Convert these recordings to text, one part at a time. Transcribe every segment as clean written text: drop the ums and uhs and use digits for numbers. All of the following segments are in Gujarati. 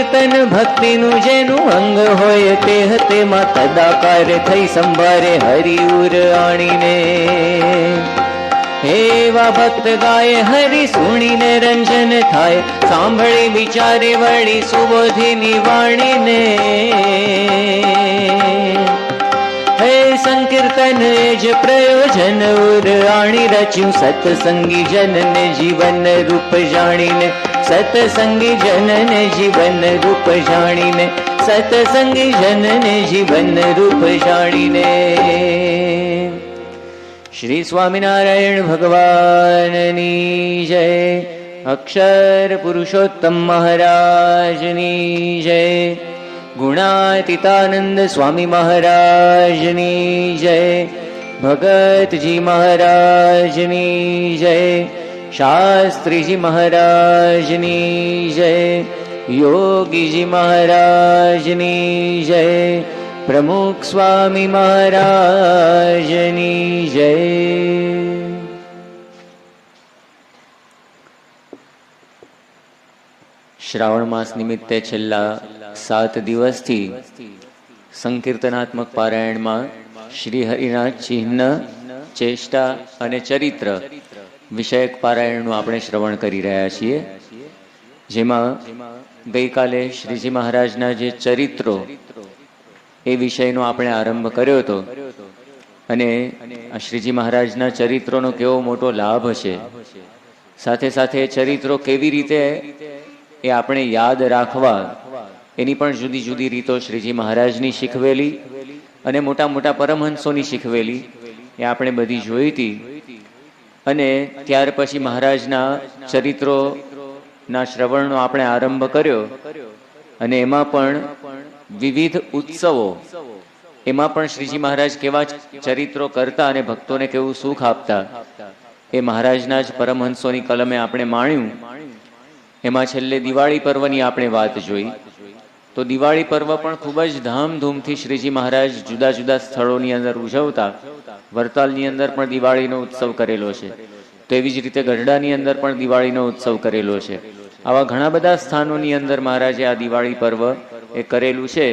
સંકીર્તન ભક્તિનું જેનું અંગ હોય તે તેમાં તદાકાર થઈ સંભારે હરિ ઉર આણીને. એવા ભક્ત ગાય હરિ સુણીને રંજન થાય, સાંભળી વિચારે વળી સુબોધિની વાણીને. હે સંકીર્તન જ પ્રયોજન ઉર આણી રચ્યું, સત્સંગી જનને જીવન રૂપ જાણીને. સત્સંગી જનને જીવન રૂપ જાણીને, સત્સંગી જનને જીવન રૂપ જાણીને. શ્રી સ્વામિનારાયણ ભગવાનની જય. અક્ષર પુરુષોત્તમ મહારાજની જય. ગુણાતીતાનંદ સ્વામી મહારાજની જય. ભગતજી મહારાજની જય. શાસ્ત્રીજી મહારાજની જય. યોગીજી મહારાજની જય. પ્રમુખ સ્વામી મહારાજની જય. શ્રાવણ માસ નિમિત્તે છેલ્લા 7 દિવસથી સંકીર્તનાત્મક પારાયણમાં શ્રી હરિના ચિહ્ન, ચેષ્ટા અને ચરિત્ર વિષયક પારાયણનું આપણે શ્રવણ કરી રહ્યા છીએ. જેમાં ગઈકાલે શ્રીજી મહારાજના જે ચરિત્રો એ વિષયનો આપણે આરંભ કર્યો હતો. અને આ શ્રીજી મહારાજના ચરિત્રોનો કેવો મોટો લાભ છે, સાથે સાથે ચરિત્રો કેવી રીતે એ આપણે યાદ રાખવા એની પણ જુદી જુદી રીતો શ્રીજી મહારાજની શીખવેલી અને મોટા મોટા પરમહંસોની શીખવેલી એ આપણે બધી જોઈ હતી. અને ત્યાર પછી મહારાજના ચરિત્રોના શ્રવણનો આપણે આરંભ કર્યો. અને એમાં પણ વિવિધ ઉત્સવો, એમાં પણ શ્રીજી મહારાજ કેવા ચરિત્રો કરતા અને ભક્તોને કેવું સુખ આપતા એ મહારાજના જ પરમહંસોની કલમે આપણે માણ્યું. એમાં છેલ્લે દિવાળી પર્વની આપણે વાત જોઈ. તો દિવાળી પર્વ પણ ખૂબ જ ધામધૂમથી શ્રીજી મહારાજ જુદા જુદા સ્થળોની અંદર ઉજવતા. વરતાલની અંદર પણ દિવાળીનો ઉત્સવ કરેલો છે, તો એવી જ રીતે ગઢડાની અંદર પણ દિવાળીનો ઉત્સવ કરેલો છે. આવા ઘણા બધા સ્થાનોની અંદર મહારાજે આ દિવાળી પર્વ એ કરેલું છે.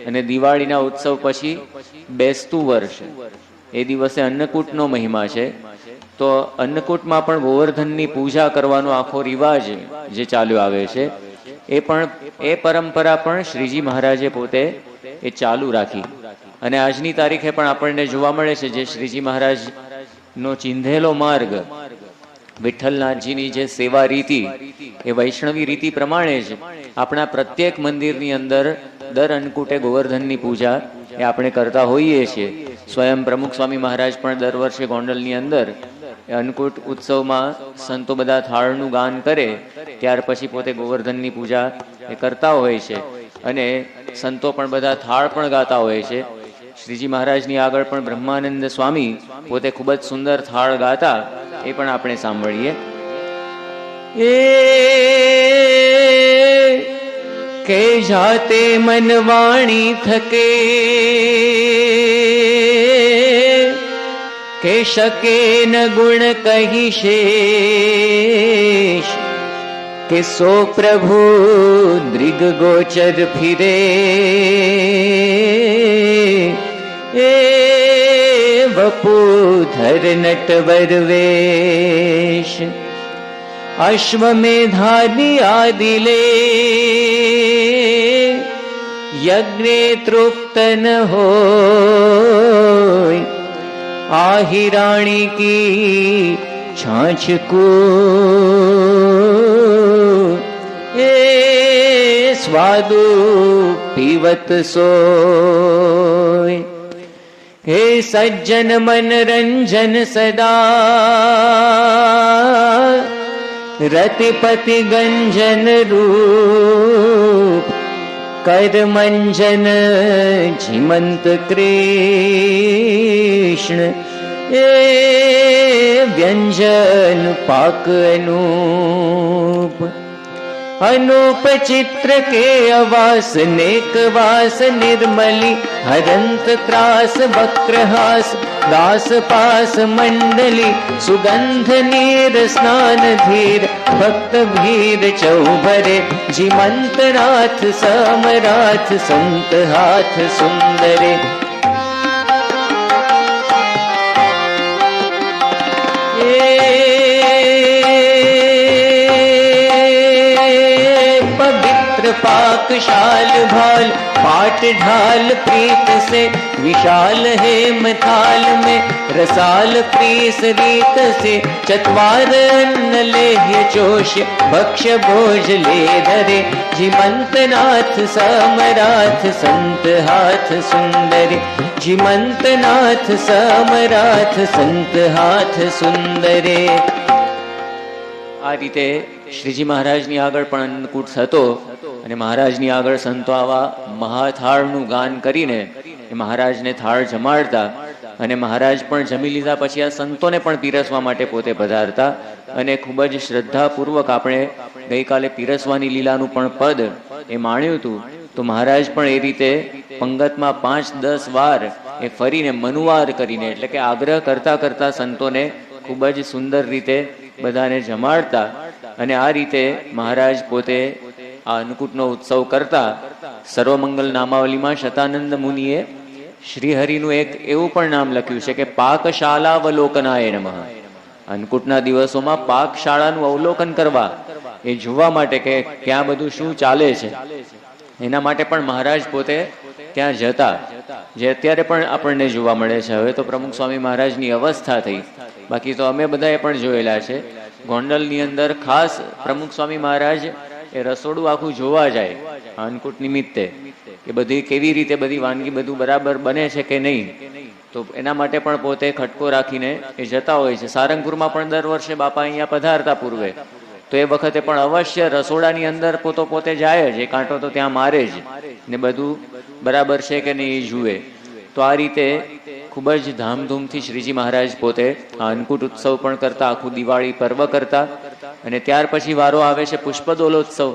અને દિવાળીના ઉત્સવ પછી બેસતું વર્ષ, એ દિવસે અન્નકૂટનો મહિમા છે. તો અન્નકૂટમાં પણ ગોવર્ધનની પૂજા કરવાનો આખો રિવાજ જે ચાલ્યો આવે છે, એ પરંપરા પણ શ્રીજી મહારાજે પોતે એ ચાલુ રાખી. અને આજની તારીખે પણ આપણને જોવા મળે છે જે શ્રીજી મહારાજનો ચિંધેલો માર્ગ, વિઠ્ઠલનાથજીની જે સેવા રીતિ, એ વૈષ્ણવી રીતિ પ્રમાણે જ આપણા પ્રત્યેક મંદિરની અંદર દર અન્નકૂટે ગોવર્ધનની પૂજા એ આપણે કરતા હોઈએ છીએ. સ્વયં પ્રમુખ સ્વામી મહારાજ પણ દર વર્ષે ગોંડલની અંદર અન્નકૂટ ઉત્સવમાં સંતો બધા થાળનું ગાન કરે, ત્યાર પછી પોતે ગોવર્ધનની પૂજા એ કરતા હોય છે. અને સંતો પણ બધા થાળ પણ ગાતા હોય છે. શ્રીજી મહારાજની આગળ પણ બ્રહ્માનંદ સ્વામી પોતે ખૂબ જ સુંદર થાળ ગાતા, એ પણ આપણે સાંભળીએ. કે જાતે મન વાણી થકે કે શકે ન ગુણ કહી શેષ, કે સો પ્રભુ દ્રિગ ગોચર ફિરે એ વપુધર નટવર વેશ. અશ્વમેધાની આદિલે યજ્ઞે તૃપ્ત ન હોય, આહિરાણી કી છાછ કો એ સ્વાદુ પીવત સોય. હે સજ્જન મનરંજન સદા રતિપતિ ગંજન રૂપ, કર મંજન જીમંત કૃષ્ણ એ વ્યંજન પાક અનૂપ. અનૂપ ચિત્ર કે અવાસ નેક વાસ નિર્મલી, હરંત ત્રાસ વક્રહાસ दास पास मंडली सुगंध नीर स्नान धीर भक्त भीर चौभरे जीमंत नाथ समराथ संत हाथ सुंदरे पाकशाल भाल पाट ढाल प्रीत से विशाल हेम थाल में रसाल प्रीस रीत से चतवार अन्न लेह्य चोष भक्ष भोज ले धरे जीमंत नाथ समराथ संत हाथ सुंदरे जीमंत नाथ समराथ संत हाथ सुंदरे। આ રીતે શ્રીજી મહારાજની આગળ પણ અન્નકૂટ હતો અને મહારાજની આગળ સંતો આવા મહાથાળનું ગાન કરીને એ મહારાજને થાળ જમાડતા અને મહારાજ પણ જમી લીધા પછી આ સંતોને પણ પીરસવા માટે પોતે પધારતા અને ખૂબ જ શ્રદ્ધાપૂર્વક આપણે ગઈકાલે પીરસવાની લીલાનું પણ પદ એ માણ્યું હતું. તો મહારાજ પણ એ રીતે પંગતમાં 5-10 વાર એ ફરીને મનુવાર કરીને એટલે કે આગ્રહ કરતા કરતા સંતોને ખૂબ જ સુંદર રીતે બધાને જમાડતા અને આ રીતે મહારાજ પોતે આ અન્નકૂટનો ઉત્સવ કરતા. સર્વમંગલ નામાવલીમાં શતાનંદ મુનિએ શ્રીહરિનું એક એવું પણ નામ લખ્યું છે કે પાકશાલાવલોકનાય નમઃ. અન્નકૂટના દિવસોમાં પાકશાળાનું અવલોકન કરવા, એ જોવા માટે કે ક્યાં બધું શું ચાલે છે, એના માટે પણ મહારાજ પોતે ત્યાં જતા, જે અત્યારે પણ આપણને જોવા મળે છે. હવે તો પ્રમુખ સ્વામી મહારાજની અવસ્થા થઈ, બાકી તો અમે બધાએ પણ જોયેલા છે. ગોંડલની અંદર ખાસ પ્રમુખ સ્વામી મહારાજ એ રસોડું આખું જોવા જાય અન્નકૂટ નિમિત્તે, કે બધી કેવી રીતે બધી વાનગી બધું બરાબર બને છે કે નહીં. તો એના માટે પણ પોતે ખટકો રાખીને એ જતા હોય છે. સારંગપુરમાં પણ દર વર્ષે બાપા અહીંયા પધારતા પૂર્વે, તો એ વખતે પણ અવશ્ય રસોડાની અંદર પોતે જાય જ, એ કાંટો તો ત્યાં મારે જ ને બધું બરાબર છે કે નહીં એ જુએ. તો આ રીતે ખૂબ જ ધામધૂમથી શ્રીજી મહારાજ પોતે આ અન્નકૂટ ઉત્સવ પણ કરતા, આખું દિવાળી પર્વ કરતા. અને ત્યાર પછી વારો આવે છે પુષ્પદોલોત્સવ.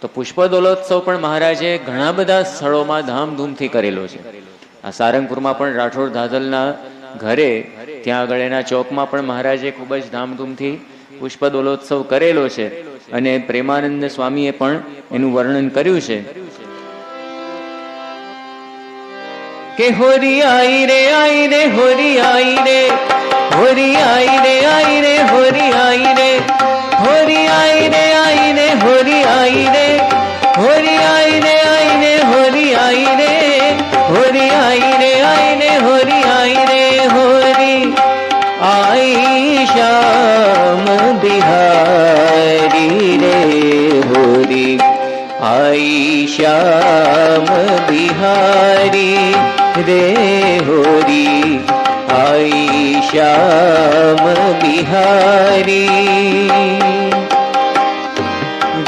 તો પુષ્પદોલોત્સવ પણ મહારાજે ઘણા બધા સ્થળોમાં ધામધૂમથી કરેલો છે. આ સારંગપુરમાં પણ રાઠોડ ધાધલના ઘરે ત્યાં આગળ એના ચોકમાં પણ મહારાજે ખૂબ જ ધામધૂમથી પુષ્પદોલોત્સવ કરેલો છે. અને પ્રેમાનંદ સ્વામીએ પણ એનું વર્ણન કર્યું છે કે હોરી આઈ રે હોરી આઈ રે, હોરી આઈ રે હોરી આઈ રે, હોરી આઈ રે હોરી આઈ રે, હોરી આઈ રે હોરી આઈ રે, હોરી આઈ રે હોરી આઈ રે, હોરી આઈ શ્યામ બિહારી રે, હોરી આઈ શ્યામ બિહારી રે, હોરી આઈ શ્યામ બિહારી.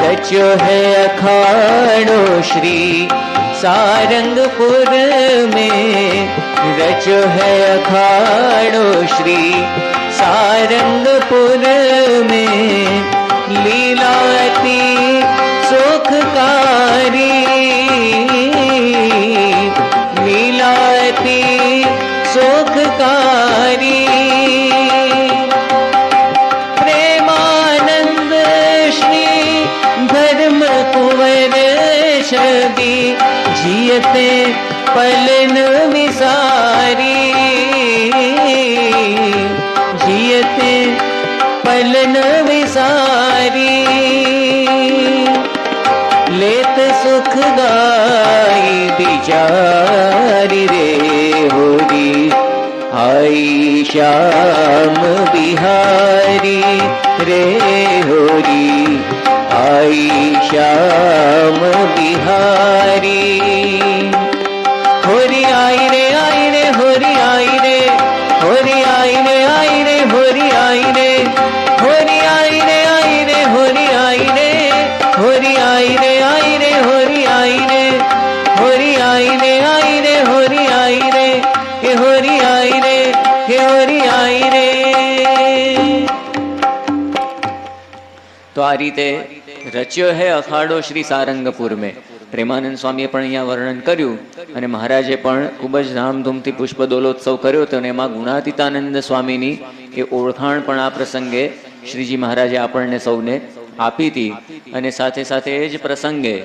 रचो है अखाड़ो श्री सारंगपुर में, रचो है अखाड़ो श्री सारंगपुर में, लीलाती सुखकारी, लीलाती सुखकारी, प्रेमानंद श्री धर्म कुंवर छवि जियते पलन विसारी, जियते पलन विसारी, लेत सुख गाई बिचारी रे, होरी आई श्याम बिहारी रे, होरी आई श्याम बिहारी. होरी आई रे होरी आई रे, होरी आई रे होरी आई रे, होरी आई रे होरी आई रे, होरी आई रे होरी आई रे, होरी आई रे होरी आई रे, हे होरी आई रे, हे होरी आई रे. तो आ रीते रच्यो है अखाड़ो श्री सारंगपुर में. પ્રેમાનંદ સ્વામીએ પણ અહીંયા વર્ણન કર્યું અને મહારાજે પણ ખૂબ જ ધામધૂમથી પુષ્પ દોલોત્સવ કર્યો હતો અને એમાં ગુણાતીતાનંદ સ્વામીની એ ઓળખાણ પણ આ પ્રસંગે શ્રીજી મહારાજે આપણને સૌને આપી હતી. અને સાથે સાથે એ જ પ્રસંગે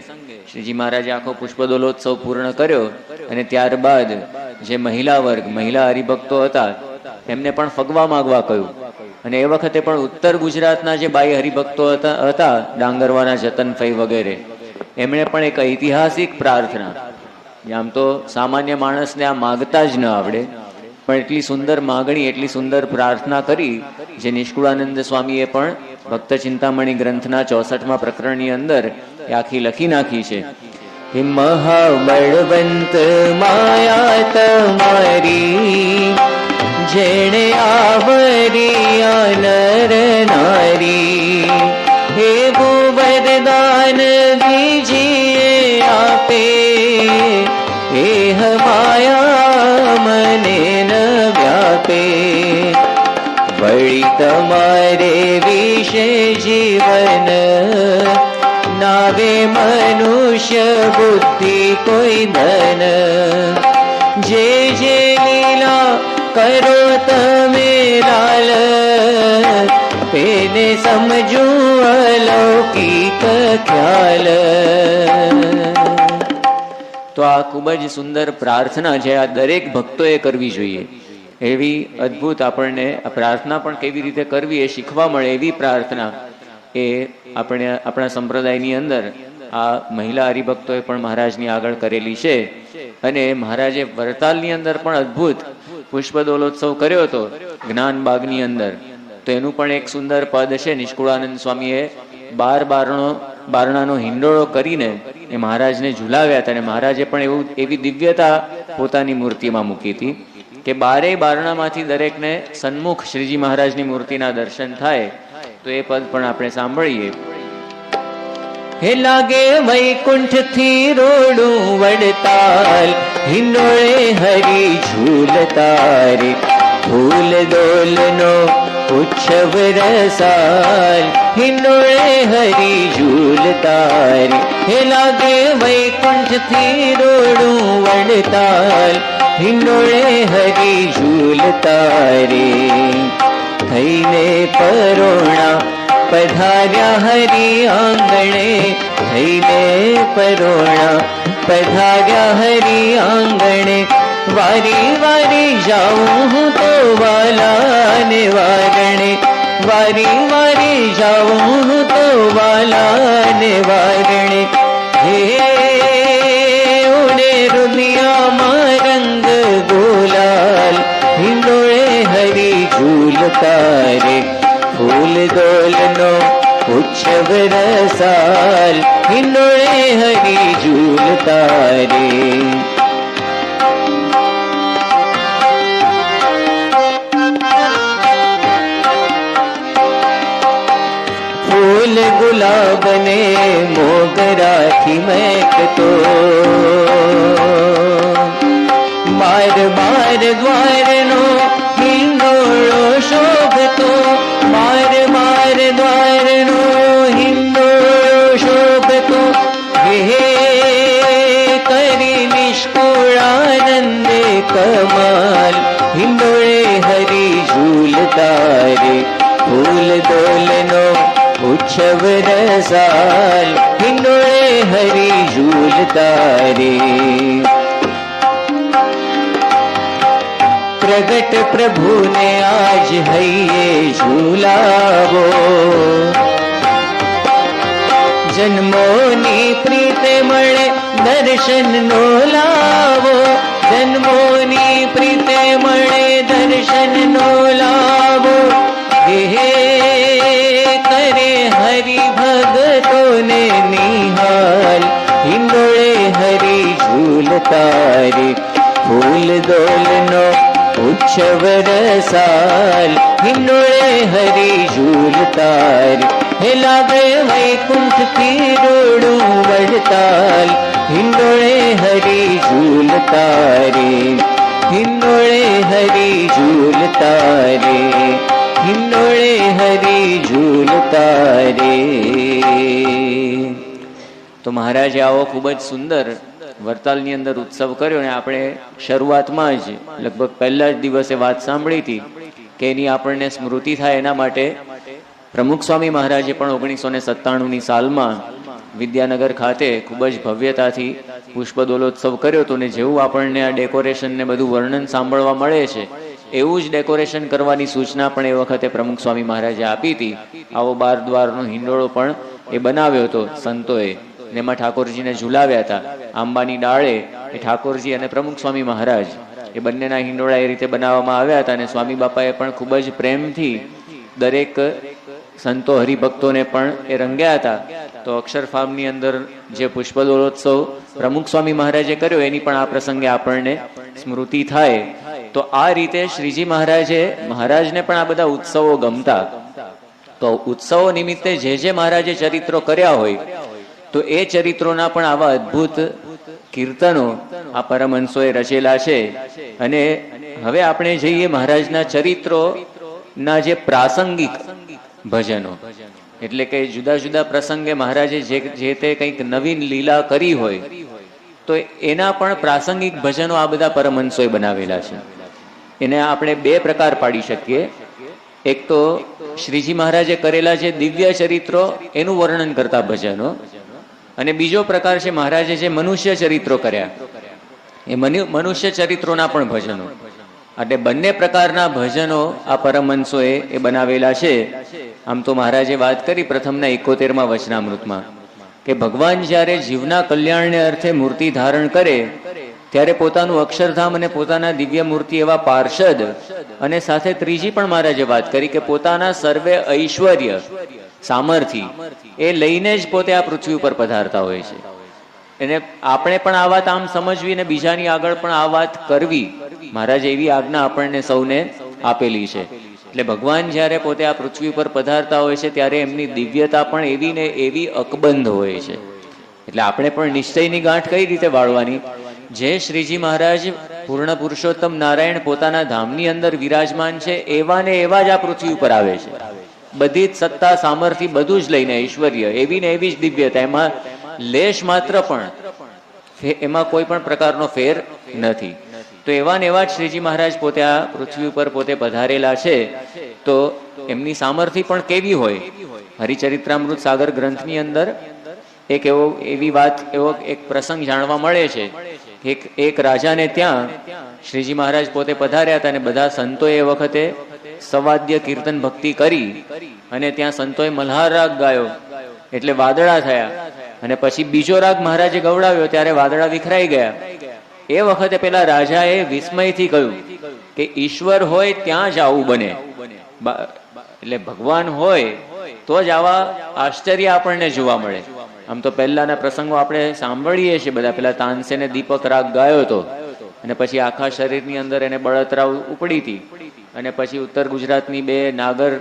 શ્રીજી મહારાજે આખો પુષ્પ દોલોત્સવ પૂર્ણ કર્યો અને ત્યારબાદ જે મહિલા વર્ગ, મહિલા હરિભક્તો હતા એમને પણ ફગવા માગવા કહ્યું. અને એ વખતે પણ ઉત્તર ગુજરાતના જે બાઈ હરિભક્તો હતા ડાંગરવાના જતનફઈ વગેરે, એમણે પણ એક ઐતિહાસિક પ્રાર્થના, આમ તો સામાન્ય માણસને આ માગતા જ ન આવડે, પણ એટલી સુંદર માગણી, એટલી સુંદર પ્રાર્થના કરી જે નિષ્કુળાનંદ સ્વામીએ પણ ભક્ત ચિંતામણી ગ્રંથના 64મા પ્રકરણની અંદર એ આખી લખી નાખી છે. મહાબળવંત માયા તમારી જેણે આવરિયા નર નારી, એવું વરદાન બીજીએ આપે એ માયા મને ન વ્યાપે. વળી તમારે વિશે જીવન નાવે મનુષ્ય બુદ્ધિ કોઈ ધન, જે જે લીલા કરો તમે લાલ તેને સમજું અલૌકિક ખ્યાલ. તો આ ખૂબ જ સુંદર પ્રાર્થના છે, આ દરેક ભક્તોએ કરવી જોઈએ. એવી અદ્ભુત આપણને આ પ્રાર્થના પણ કેવી રીતે કરવી એ શીખવા મળે એવી પ્રાર્થના એ આપણે આપણા સંપ્રદાયની અંદર આ મહિલા હરિભક્તોએ પણ મહારાજની આગળ કરેલી છે. અને મહારાજે વરતાલની અંદર પણ અદ્ભુત પુષ્પ દોલોત્સવ કર્યો હતો જ્ઞાનબાગની અંદર. તો એનું પણ એક સુંદર પદ છે. નિષ્કુળાનંદ સ્વામીએ 12 બારણાનો હિંડોળો કરીને એ મહારાજને ઝુલાવ્યા હતા અને મહારાજે પણ એવી દિવ્યતા પોતાની મૂર્તિમાં મૂકી હતી કે 12 બારણામાંથી દરેકને સન્મુખ શ્રીજી મહારાજની મૂર્તિના દર્શન થાય. તો એ પદ પણ આપણે સાંભળીએ. હે લાગે વૈકુંઠ થી રોડું વડતાલ, હિંડોળે હરી ઝૂલતા રે, ફૂલ દોલનો ઉત્સવ રસાલ, હિંડોળે હરી ઝૂલતા રે. હે લાગે વૈકુંઠ થી રોડું વડતાલ, હિંડોળે હરી ઝૂલતા રે. થઈને પરોણા પધાર્યા હરી આંગણે, થઈને પરોણા પધાર્યા હરી આંગણે. વારી વારી જાઉં હું તો વાલાને વારણે, વારી વારી જાઉં હું તો વાલાને વારણે. હે ઉડે રુદિયામાં રંગ ગુલાલ, હિંડોળે હરી ઝૂલતા રે. ફૂલ દોલનો ઉત્સવ રસાલ, હિંડોળે હરી ઝૂલતા રે. ફૂલ ગુલાબને મોગરાથી મહેકતો, માર માર દ્વારનો હિંડોળો શોભતો, માર માર દ્વારનો હિંડોળો શોભતો. હે કરી નિષ્કુળાનંદે કમાલ, હિંડોળે હરી ઝૂલતા રે. ફૂલ દોલનો ઉત્સવ રસાલ, હિંડોળે હરી ઝૂલતા રે. પ્રગટ પ્રભુને આજ હૈયે ઝૂલાવો, જન્મોની પ્રીતે મળે દર્શન નો લાવો, જન્મોની પ્રીતે મળે દર્શન નો લાવો. હે કરે હરિ ભગતોને નિહાલ, હિંડોળે હરી ઝૂલતા રે. ફૂલ દોલનો ઉત્સવ રસાલ, હિંડોળે હરી ઝૂલતા રે. હે લાગે વૈકુંઠ થી રોડું વડતાલ, હિંડોળે હરી ઝૂલતા રે. હિંડોળે હરી ઝૂલતા રે, હિંડોળે હરી ઝૂલતા રે. તો મહારાજે આવો ખૂબ જ સુંદર વરતાલની અંદર ઉત્સવ કર્યો ને આપણે શરૂઆતમાં જ લગભગ પહેલા જ દિવસે વાત સાંભળી હતી કે એની આપણને સ્મૃતિ થાય એના માટે પ્રમુખ સ્વામી મહારાજે પણ 1997ની સાલમાં વિદ્યાનગર ખાતે ખૂબ જ ભવ્યતાથી પુષ્પદોલોત્સવ કર્યો હતો ને જેવું આપણને આ ડેકોરેશન ને બધું વર્ણન સાંભળવા મળે છે એવું જ ડેકોરેશન કરવાની સૂચના પણ એ વખતે પ્રમુખ સ્વામી મહારાજે આપી હતી. આવો 12 દ્વારનો હિંડોળો પણ એ બનાવ્યો હતો સંતોએ, એમાં ઠાકોરજીને ઝુલાવ્યા હતા. આંબાની ડાળે એ ઠાકોરજી અને પ્રમુખ સ્વામી મહારાજ એ બંનેના હિંડોળા એ રીતે બનાવવામાં આવ્યા હતા. અને સ્વામી બાપાએ પણ ખૂબ જ પ્રેમથી દરેક સંતો હરિભક્તોને પણ એ રંગ્યા હતા. તો અક્ષરફાર્મની અંદર જે પુષ્પદોલોત્સવ પ્રમુખ સ્વામી મહારાજે કર્યો એની પણ આ પ્રસંગે આપણને સ્મૃતિ થાય. તો આ રીતે શ્રીજી મહારાજને પણ આ બધા ઉત્સવો ગમતા. તો ઉત્સવો નિમિત્તે જે મહારાજે ચરિત્રો કર્યા હોય તો એ ચરિત્રોના પણ આવા અદ્ભુત કીર્તનો આ પરમહંસોએ રચેલા છે. અને હવે આપણે જઈએ મહારાજના ચરિત્રોના જે પ્રાસંગિક ભજનો, એટલે કે જુદા જુદા પ્રસંગે મહારાજે જે તે કંઈક નવીન લીલા કરી હોય તો એના પણ પ્રાસંગિક ભજનો આ બધા પરમહંસોએ બનાવેલા છે. એને આપણે બે પ્રકાર પાડી શકીએ. એક તો શ્રીજી મહારાજે કરેલા જે દિવ્ય ચરિત્રો એનું વર્ણન કરતા ભજનો, અને બીજો પ્રકાર છે મહારાજે જે મનુષ્ય ચરિત્રો કર્યા એ મનુષ્ય ચરિત્રોના પણ ભજનો. એટલે બંને પ્રકારના ભજનો આ પરમહંસોએ એ બનાવેલા છે. આમ તો મહારાજે વાત કરી પ્રથમના 71માં વચનામૃતમાં કે ભગવાન જ્યારે જીવના કલ્યાણને અર્થે મૂર્તિ ધારણ કરે ત્યારે પોતાનું અક્ષરધામ અને પોતાના દિવ્ય મૂર્તિ એવા પાર્ષદ અને સાથે ત્રીજી પણ મહારાજે વાત કરી કે પોતાના સર્વે ઐશ્વર્ય સામર્થ્ય એ લઈને જ પોતે આ પૃથ્વી ઉપર પધારતા હોય છે. એને આપણે પણ આ વાત આમ સમજવી ને બીજાની આગળ પણ આ વાત કરવી, મહારાજે એવી આજ્ઞા આપણને સૌને આપેલી છે. એટલે ભગવાન જ્યારે પોતે આ પૃથ્વી પર પધારતા હોય છે ત્યારે એમની દિવ્યતા પણ એવી ને એવી અકબંધ હોય છે. એટલે આપણે પણ નિશ્ચયની ગાંઠ કઈ રીતે વાળવાની? જે શ્રીજી મહારાજ પૂર્ણ પુરુષોત્તમ નારાયણ પોતાના ધામની અંદર વિરાજમાન છે એવા ને એવા જ આ પૃથ્વી ઉપર આવે છે. બધી જ સત્તા સામર્થ્ય બધું જ લઈને ઐશ્વર્ય એવી ને એવી જ દિવ્યતા, એમાં લેશ માત્ર પણ એમાં કોઈ પણ પ્રકારનો ફેર નથી. તો એવા ને એવા જ શ્રીજી મહારાજ પોતે આ પૃથ્વી ઉપર પોતે પધારેલા છે. તો એમની સામર્થ્ય પણ કેવી હોય? હરિચરિત્રામૃત સાગર ગ્રંથની અંદર એવો એક પ્રસંગ જાણવા મળે છે. એક રાજાને ત્યાં શ્રીજી મહારાજ પોતે પધાર્યા હતા અને બધા સંતોએ એ વખતે સવાદ્ય કીર્તન ભક્તિ કરી અને ત્યાં સંતોએ મલ્હાર રાગ ગાયો એટલે વાદળા થયા. અને પછી બીજો રાગ મહારાજે ગવડાવ્યો ત્યારે વાદળા વિખરાઈ ગયા. એ વખતે પેલા રાજાએ વિસ્મયથી કહ્યું કે ઈશ્વર હોય ત્યાં જ આવું બને. એટલે ભગવાન હોય તો જ આવા આશ્ચર્ય આપણને જોવા મળે. આમ તો પહેલાના પ્રસંગો આપણે સાંભળીએ છીએ બધા. પેલા તાનસેને દીપક રાગ ગાયો હતો અને પછી આખા શરીરની અંદર એને બળતરા ઉપડી હતી. અને પછી ઉત્તર ગુજરાતની બે નાગર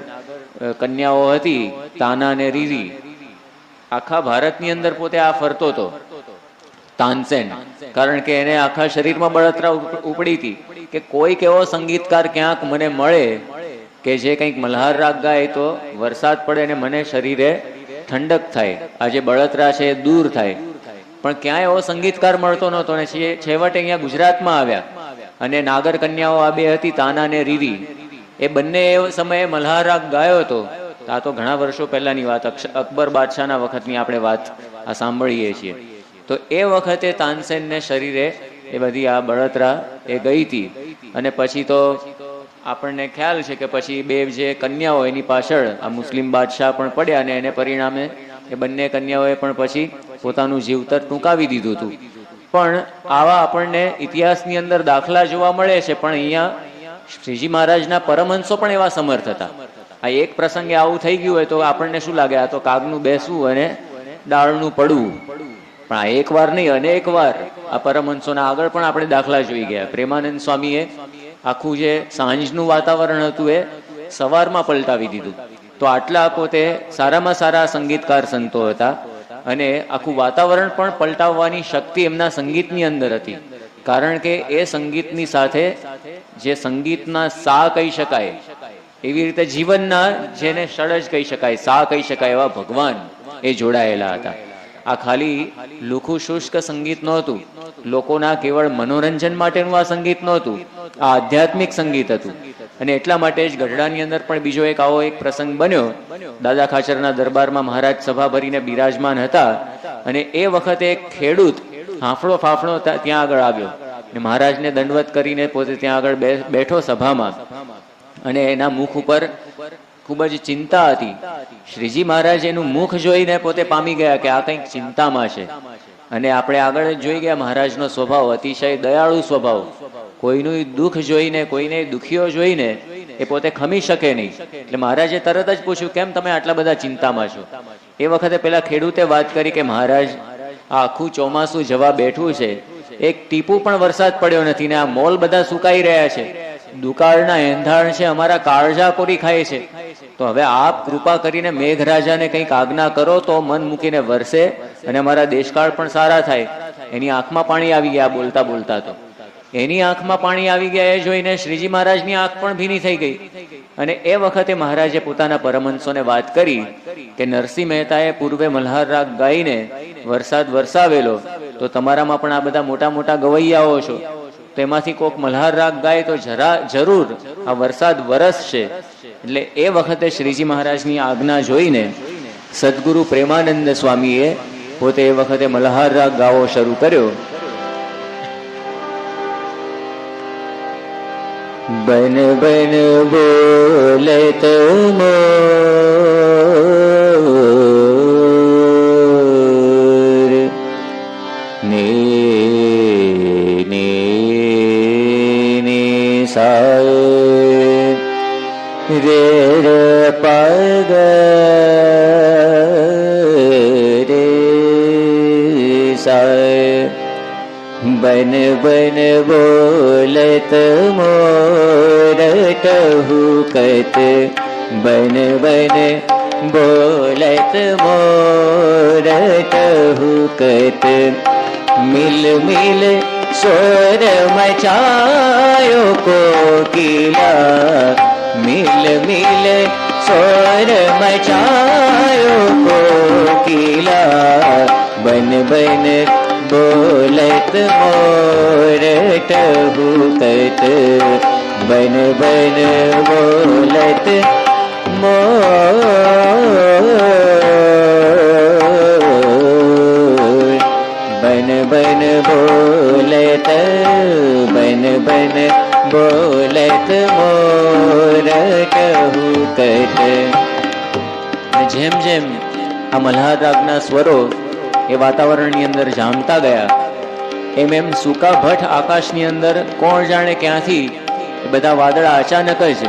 કન્યાઓ હતી તાના અને રીરી, આખા ભારતની અંદર પોતે આ ફરતો હતો તાનસેન. કારણ કે એને આખા શરીરમાં બળતરા ઉપડી હતી કે કોઈક એવો સંગીતકાર ક્યાંક મને મળે કે જે કંઈક મલ્હાર રાગ ગાય તો વરસાદ પડે અને મને શરીરે ઠંડક થાય, આ જે બળતરા છે એ દૂર થાય. પણ ક્યાંય એવો સંગીતકાર મળતો નહોતો. ને છેવટે અહીંયા ગુજરાતમાં આવ્યા અને નાગર કન્યાઓ આ બે હતી તાના અને રીરી, એ બંને એ સમયે મલ્હાર રાગ ગાયો હતો. આ તો ઘણા વર્ષો પહેલાની વાત, અકબર બાદશાહના વખતની આપણે વાત આ સાંભળીએ છીએ. તો એ વખતે તાનસેનને શરીરે એ બધી આ બળતરા એ ગઈ હતી. અને પછી તો આપણને ખ્યાલ છે કે પછી બે જે કન્યાઓ એની પાછળ આ મુસ્લિમ બાદશાહ પણ પડ્યા અને એને પરિણામે એ બંને કન્યાઓએ પણ પછી પોતાનું જીવતર ટૂંકાવી દીધું હતું. પણ આવા આપણને ઇતિહાસની અંદર દાખલા જોવા મળે છે. પણ અહીંયા શ્રીજી મહારાજના પરમહંસો પણ એવા સમર્થ હતા. આ એક પ્રસંગે આવું થઈ ગયું હોય તો આપણને શું લાગે? આ તો કાગનું બેસવું અને ડાળનું પડવું. પણ આ એક વાર નહીં, અનેક વાર આ પરમહંસોના આગળ પણ આપણે દાખલા જોઈ ગયા. પ્રેમાનંદ સ્વામીએ આખું જે સાંજનું વાતાવરણ હતું એ સવારમાં પલટાવી દીધું. તો આટલા પોતે સારામાં સારા સંગીતકાર સંતો હતા અને આખું વાતાવરણ પણ પલટાવવાની શક્તિ એમના સંગીતની અંદર હતી. કારણ કે એ સંગીતની સાથે જે સંગીતના સા કહી શકાય એવી રીતે જીવનના જેને ષડજ કહી શકાય, સા કહી શકાય એવા ભગવાન એ જોડાયેલા હતા. આ ખાલી લુખું શુષ્ક સંગીત નહોતું, લોકોના કેવળ મનોરંજન માટેનું આ સંગીત નહોતું, આ આધ્યાત્મિક સંગીત હતું. અને એટલા માટે જ ગઢડાની અંદર પણ બીજો એક આવો એક પ્રસંગ બન્યો. દાદા ખાચરના દરબારમાં મહારાજ સભા ભરીને બિરાજમાન હતા અને એ વખતે એક ખેડૂત હાંફળો ફાફળો ત્યાં આગળ આવ્યો અને મહારાજને દંડવત કરીને પોતે ત્યાં આગળ બેઠો સભામાં, અને એના મુખ ઉપર ખૂબ જ ચિંતા હતી. શ્રીજી મહારાજ એનું મુખ જોઈને પોતે પામી ગયા કે આ કંઈક ચિંતામાં છે. અને આપણે આગળ જોઈ ગયા મહારાજનો સ્વભાવ અતિશય દયાળુ સ્વભાવ. કોઈનું દુઃખ જોઈને, કોઈને દુખીઓ જોઈને એ પોતે ખમી શકે નહીં. એટલે મહારાજે તરત જ પૂછ્યું, કેમ તમે આટલા બધા ચિંતામાં છો? એ વખતે પેલા ખેડૂતે વાત કરી કે મહારાજ, આ આખું ચોમાસું જવા બેઠું છે, એક ટીપું પણ વરસાદ પડ્યો નથી ને આ મોલ બધા સુકાઈ રહ્યા છે, દુકાળના એંધાણ છે, અમારા કાળજા કોરી ખાય છે. તો હવે આપ કૃપા કરીને મેઘરાજાને કંઈક આજ્ઞા કરો તો મન મૂકીને વરસે અને અમારા દેશકાળ પણ સારા થાય. એની આંખમાં પાણી આવી ગયા બોલતા બોલતા. તો એની આંખમાં પાણી આવી ગયા એ જોઈને શ્રીજી મહારાજની આંખ પણ ભીની થઈ ગઈ. અને એ વખતે મહારાજે પોતાના પરમહંસોને વાત કરી કે નરસિંહ મહેતાએ પૂર્વે મલ્હાર રાગ ગાઈને વરસાદ વરસાવેલો, તો તમારામાં પણ આ બધા મોટા મોટા ગવૈયાઓ છો, તો એમાંથી કોઈક મલ્હાર રાગ ગાય તો જરૂર આ વરસાદ વરસશે. એટલે એ વખતે શ્રીજી મહારાજની આજ્ઞા જોઈને સદગુરુ પ્રેમાનંદ સ્વામીએ પોતે એ વખતે મલ્હાર રાગ ગાવો શરૂ કર્યો. બન બન બોલત મોર ને ને ને સાય રે રે પગ રે સાય. બન બન બોલત મોર ટહુકત, બન બન બોલત મોર ટહુકત, મિલ મિલ સ્વર મચાયો કોકિલા, મિલ મિલ સ્વર મચાયો કોકિલા. બન બન બોલત મોર ટહુકત, બન બન બોલત મોર, બન બન બોલત, બન બન બોલત મોર ટહુકત. જેમ જેમ આ મલ્હાર રાગના સ્વરો એ વાતાવરણની અંદર જામતા ગયા, એમ એમ સૂકા ભટ્ટ આકાશની અંદર કોણ જાણે ક્યાંથી બધા વાદળા અચાનક જ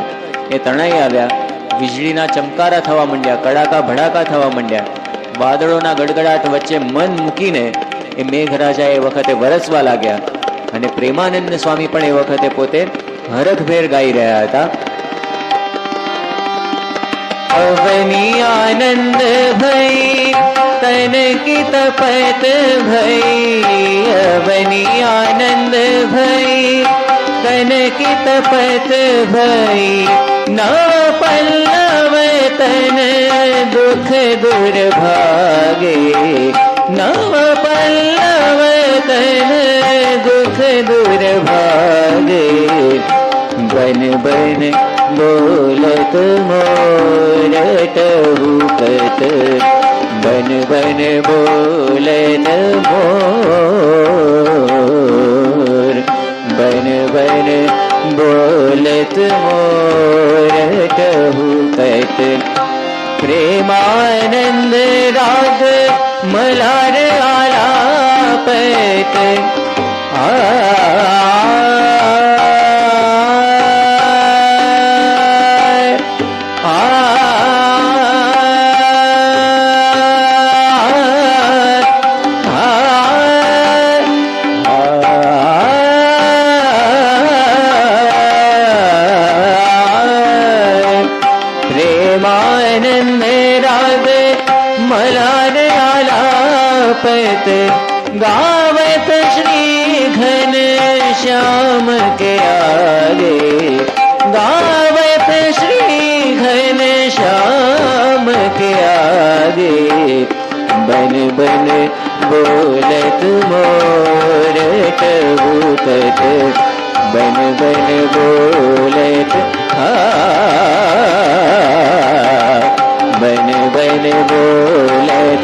એ તણાઈ આવ્યા. વીજળીના ચમકારા થવા માંડ્યા, કડાકા ભડાકા થવા માંડ્યા. વાદળોના ગડગડાટ વચ્ચે મન મૂકીને એ મેઘરાજા એ વખતે વરસવા લાગ્યા. અને પ્રેમાનંદ સ્વામી પણ એ વખતે પોતે હરખભેર ગાઈ રહ્યા હતા. અવની આનંદ ભઈ તન કી તપત ભઈ, અવની આનંદ ભઈ તન કી તપત ભઈ, ના પલ્લવ તન દુઃખ દુર્ભાગે, નવ પલ્લવ તન દુઃખ દુર્ભાગે. બન બન બોલત મોર ટહુકત, બન બન બોલત મોર, બન બન બોલત મોર ટહુકત. પ્રેમાનંદ રાગ મલ્હાર આલાપત, गावत श्री घन श्याम के आगे, गावत श्री घन श्याम के आगे. बन बन बोलत मोरठ भूतत बन बन बोलत बन बन बोलत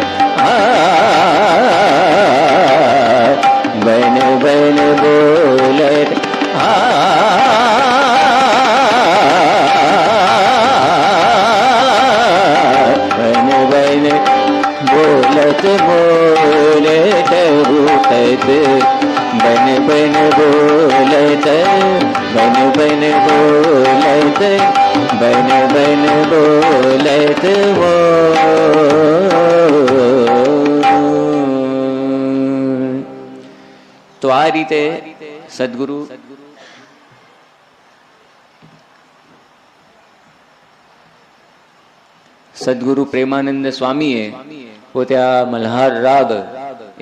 बन बन बोलत बन बन बोलत बोलत भूतत बन बन बोलत बन बन बोलत बन बन बोलत वो। તો આ રીતે સદગુરુ પ્રેમાનંદ સ્વામીએ પોતે આ મલ્હાર રાગ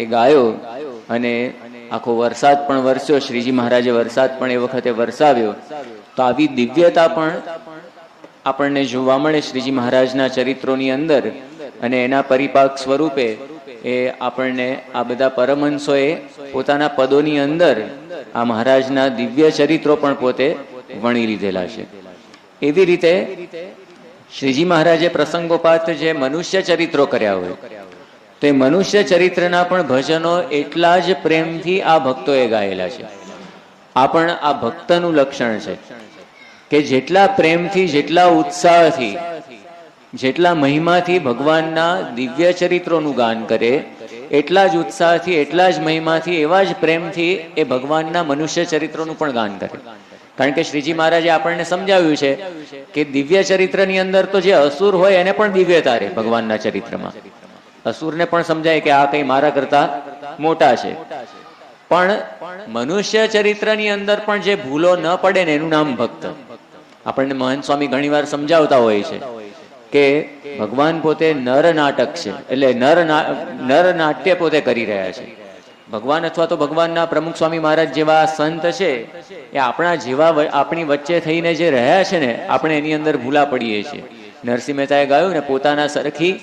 એ ગાયો અને આખો વરસાદ પણ વરસ્યો. શ્રીજી મહારાજે વરસાદ પણ એ વખતે વરસાવ્યો. તો આવી દિવ્યતા પણ આપણને જોવા મળે શ્રીજી મહારાજના ચરિત્રોની અંદર. અને એના પરિપાક સ્વરૂપે એ આપણને આ બધા પરમહંસોએ પોતાના પદોની અંદર આ મહારાજના દિવ્ય ચરિત્રો પણ પોતે વણી લીધેલા છે. એવી રીતે શ્રીજી મહારાજે પ્રસંગોપાત જે મનુષ્ય ચરિત્રો કર્યા હોય તો એ મનુષ્ય ચરિત્રના પણ ભજનો એટલા જ પ્રેમથી આ ભક્તોએ ગાયેલા છે. આ પણ આ ભક્તનું લક્ષણ છે કે જેટલા પ્રેમથી, જેટલા ઉત્સાહથી, જેટલા મહિમાથી ભગવાનના દિવ્ય ચરિત્રોનું ગાન કરે, એટલા જ ઉત્સાહથી, એટલા જ મહિમાથી, એવા જ પ્રેમથી એ ભગવાનના મનુષ્ય ચરિત્રોનું પણ ગાન કરે. કારણ કે શ્રીજી મહારાજે આપણને સમજાવ્યું છે કે દિવ્ય ચરિત્રની અંદર તો જે અસુર હોય એને પણ દિવ્યતા રહે. ભગવાનના ચરિત્રમાં અસુરને પણ સમજાય કે આ કઈ મારા કરતા મોટા છે. પણ મનુષ્ય ચરિત્રની અંદર પણ જે ભૂલો ન પડે ને એનું નામ ભક્ત. આપણને મહંત સ્વામી ઘણીવાર સમજાવતા હોય છે કે ભગવાન પોતે નર નાટક છે, એટલે નર નાટ્ય પોતે કરી રહ્યા છે. ભગવાન અથવા તો ભગવાનના પ્રમુખ સ્વામી મહારાજ જેવા સંત છે એ આપણા જેવા આપણી વચ્ચે થઈને જે રહ્યા છે ને, આપણે એની અંદર ભૂલા પડીએ છીએ. નરસિંહ મહેતાએ ગાયું ને, પોતાના સરખી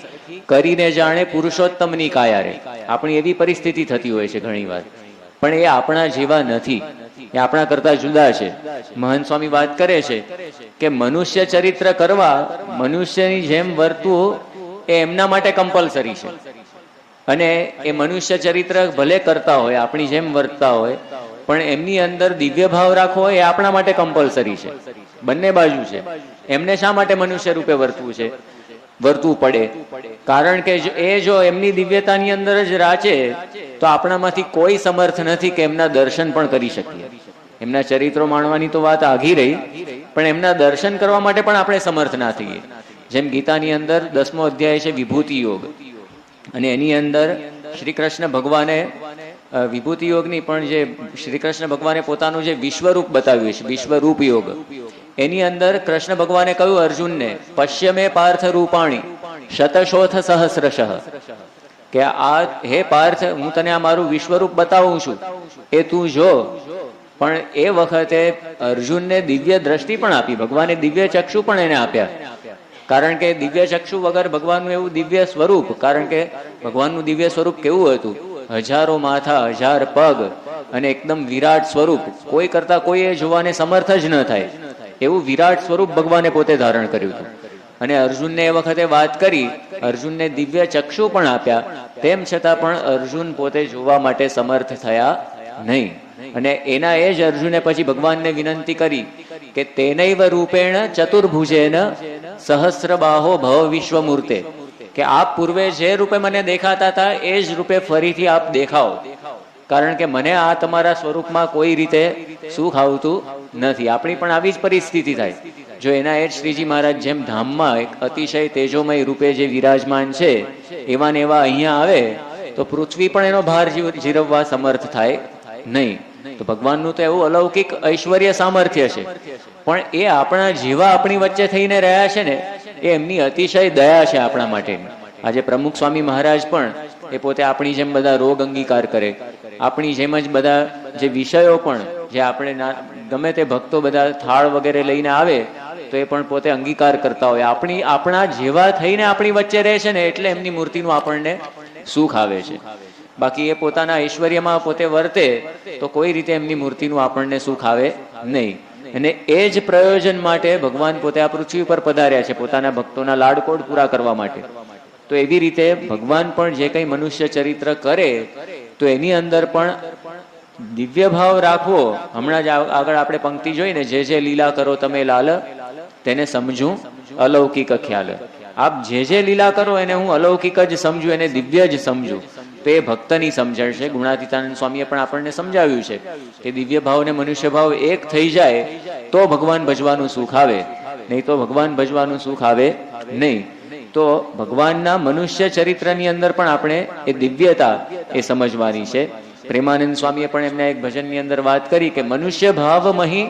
કરીને જાણે પુરુષોત્તમની કાયા રે. આપણી એવી પરિસ્થિતિ થતી હોય છે ઘણીવાર, પણ એ આપણા જેવા નથી, એ આપણા કરતા જુદા છે. મહંત સ્વામી વાત કરે છે કે મનુષ્ય ચરિત્ર કરવા, મનુષ્યની જેમ વર્તવું એ એમના માટે કમ્પલસરી છે. અને એ મનુષ્ય ચરિત્ર ભલે કરતા હોય, આપણી જેમ વર્તતા હોય, પણ એમની અંદર દિવ્ય ભાવ રાખવો એ આપણા માટે કમ્પલસરી છે. બંને બાજુ છે. એમને શા માટે મનુષ્ય રૂપે વર્તવું પડે? કારણ કે એ જો એમની દિવ્યતાની અંદર જ રાચે તો આપણામાંથી કોઈ સમર્થ નથી કે એમના દર્શન પણ કરી શકીએ. એમના ચરિત્રો માણવાની તો વાત આઘી રહી, પણ એમના દર્શન કરવા માટે પણ આપણે સમર્થ ના થઈએ. જેમ ગીતાની અંદર 10મો અધ્યાય છે વિભૂતિ યોગ, અને એની અંદર શ્રી કૃષ્ણ ભગવાને વિભૂતિ યોગની પણ જે શ્રી કૃષ્ણ ભગવાને પોતાનું જે વિશ્વરૂપ બતાવ્યું છે, વિશ્વરૂપ યોગ, એની અંદર કૃષ્ણ ભગવાને કહ્યું અર્જુનને, પશ્યમે પાર્થ રૂપાણી શતશોથ સહસ્રશઃ, કે આ હે પાર્થ, હું તને આ મારું વિશ્વરૂપ બતાવું છું, એ તું જો. પણ એ વખતે અર્જુનને દિવ્ય દ્રષ્ટિ પણ આપી, ભગવાને દિવ્ય ચક્ષુ પણ એને આપ્યા. કારણ કે દિવ્ય ચક્ષુ વગર ભગવાનનું એવું દિવ્ય સ્વરૂપ, કારણ કે ભગવાનનું દિવ્ય સ્વરૂપ કેવું હતું? 1000 માથા, 1000 પગ અને એકદમ વિરાટ સ્વરૂપ, કોઈ કરતા કોઈ એ જોવાને સમર્થ જ ન થાય એવું વિરાટ સ્વરૂપ ભગવાને પોતે ધારણ કર્યું હતું. અને અર્જુનને એ વખતે વાત કરી, અર્જુનને દિવ્ય ચક્ષુ પણ આપ્યા, તેમ છતાં પણ અર્જુન પોતે જોવા માટે સમર્થ થયા નહીં. અને એના એ જ અર્જુને પછી ભગવાનને વિનંતી કરી કે તેનૈવ રૂપેણ ચતુર્ભુજેન સહસ્રબાહો ભવ વિશ્વમૂર્તે, કે આપ પૂર્વે જે રૂપે મને દેખાતા હતા એ જ રૂપે ફરીથી આપ દેખાઓ, કારણ કે મને આ તમારા સ્વરૂપમાં કોઈ રીતે સુખ આવતું નથી. આપણી પણ આવી જ પરિસ્થિતિ થાય જો એના એ જ શ્રીજી મહારાજ જેમ ધામમાં એક અતિશય તેજોમય રૂપે જે વિરાજમાન છે એવા ને એવા અહીંયા આવે તો પૃથ્વી પણ એનો ભાર જીરવવા સમર્થ થાય નહીં. તો ભગવાનનું તો એવું અલૌકિક ઐશ્વર્ય સામર્થ્ય છે, પણ એ આપણા જેવા આપણી વચ્ચે થઈને રહ્યા છે ને, એ એમની અતિશય દયા છે આપણા માટેની. આજે પ્રમુખ સ્વામી મહારાજ પણ એ પોતે આપણી જેમ બધા રોગ અંગીકાર કરે, આપણી જેમ જ બધા જે વિષયો પણ જે આપણે ગમે તે ભક્તો બધા થાળ વગેરે લઈને આવે તો એ પણ પોતે અંગીકાર કરતા હોય. આપણા જેવા થઈને આપણી વચ્ચે રહે છે ને, એટલે એમની મૂર્તિનું આપણને સુખ આવે છે. બાકી એ પોતાના ઐશ્વર્યમાં પોતે વર્તે તો કોઈ રીતે એમની મૂર્તિનું આપણને સુખ આવે નહીં. અને એ જ પ્રયોજન માટે ભગવાન પોતે આ પૃથ્વી પર પધાર્યા છે, પોતાના ભક્તોના લાડકોડ પૂરા કરવા માટે. તો એવી રીતે ભગવાન પણ જે કંઈ મનુષ્ય ચરિત્ર કરે તો એની અંદર પણ દિવ્ય ભાવ રાખવો. હમણાં જ આગળ આપણે પંક્તિ જોઈને, જે લીલા કરો તમે લાલ તેને સમજું અલૌકિક ખ્યાલ. આપ જે લીલા કરો એને હું અલૌકિક જ સમજું, એને દિવ્ય જ સમજું. તો એ ભક્તની સમજણ છે. ગુણાતીતાનંદ સ્વામીએ પણ આપણને સમજાવ્યું છે કે દિવ્ય ભાવ ને મનુષ્ય ભાવ એક થઈ જાય તો ભગવાન ભજવાનું સુખ આવે, નહીં તો ભગવાન ભજવાનું સુખ આવે નહીં. તો ભગવાનના મનુષ્ય ચરિત્રની અંદર પણ આપણે એ દિવ્યતા એ સમજવાની છે. પ્રેમાનંદ સ્વામીએ પણ એમના એક ભજનની અંદર વાત કરી કે મનુષ્ય ભાવ મહી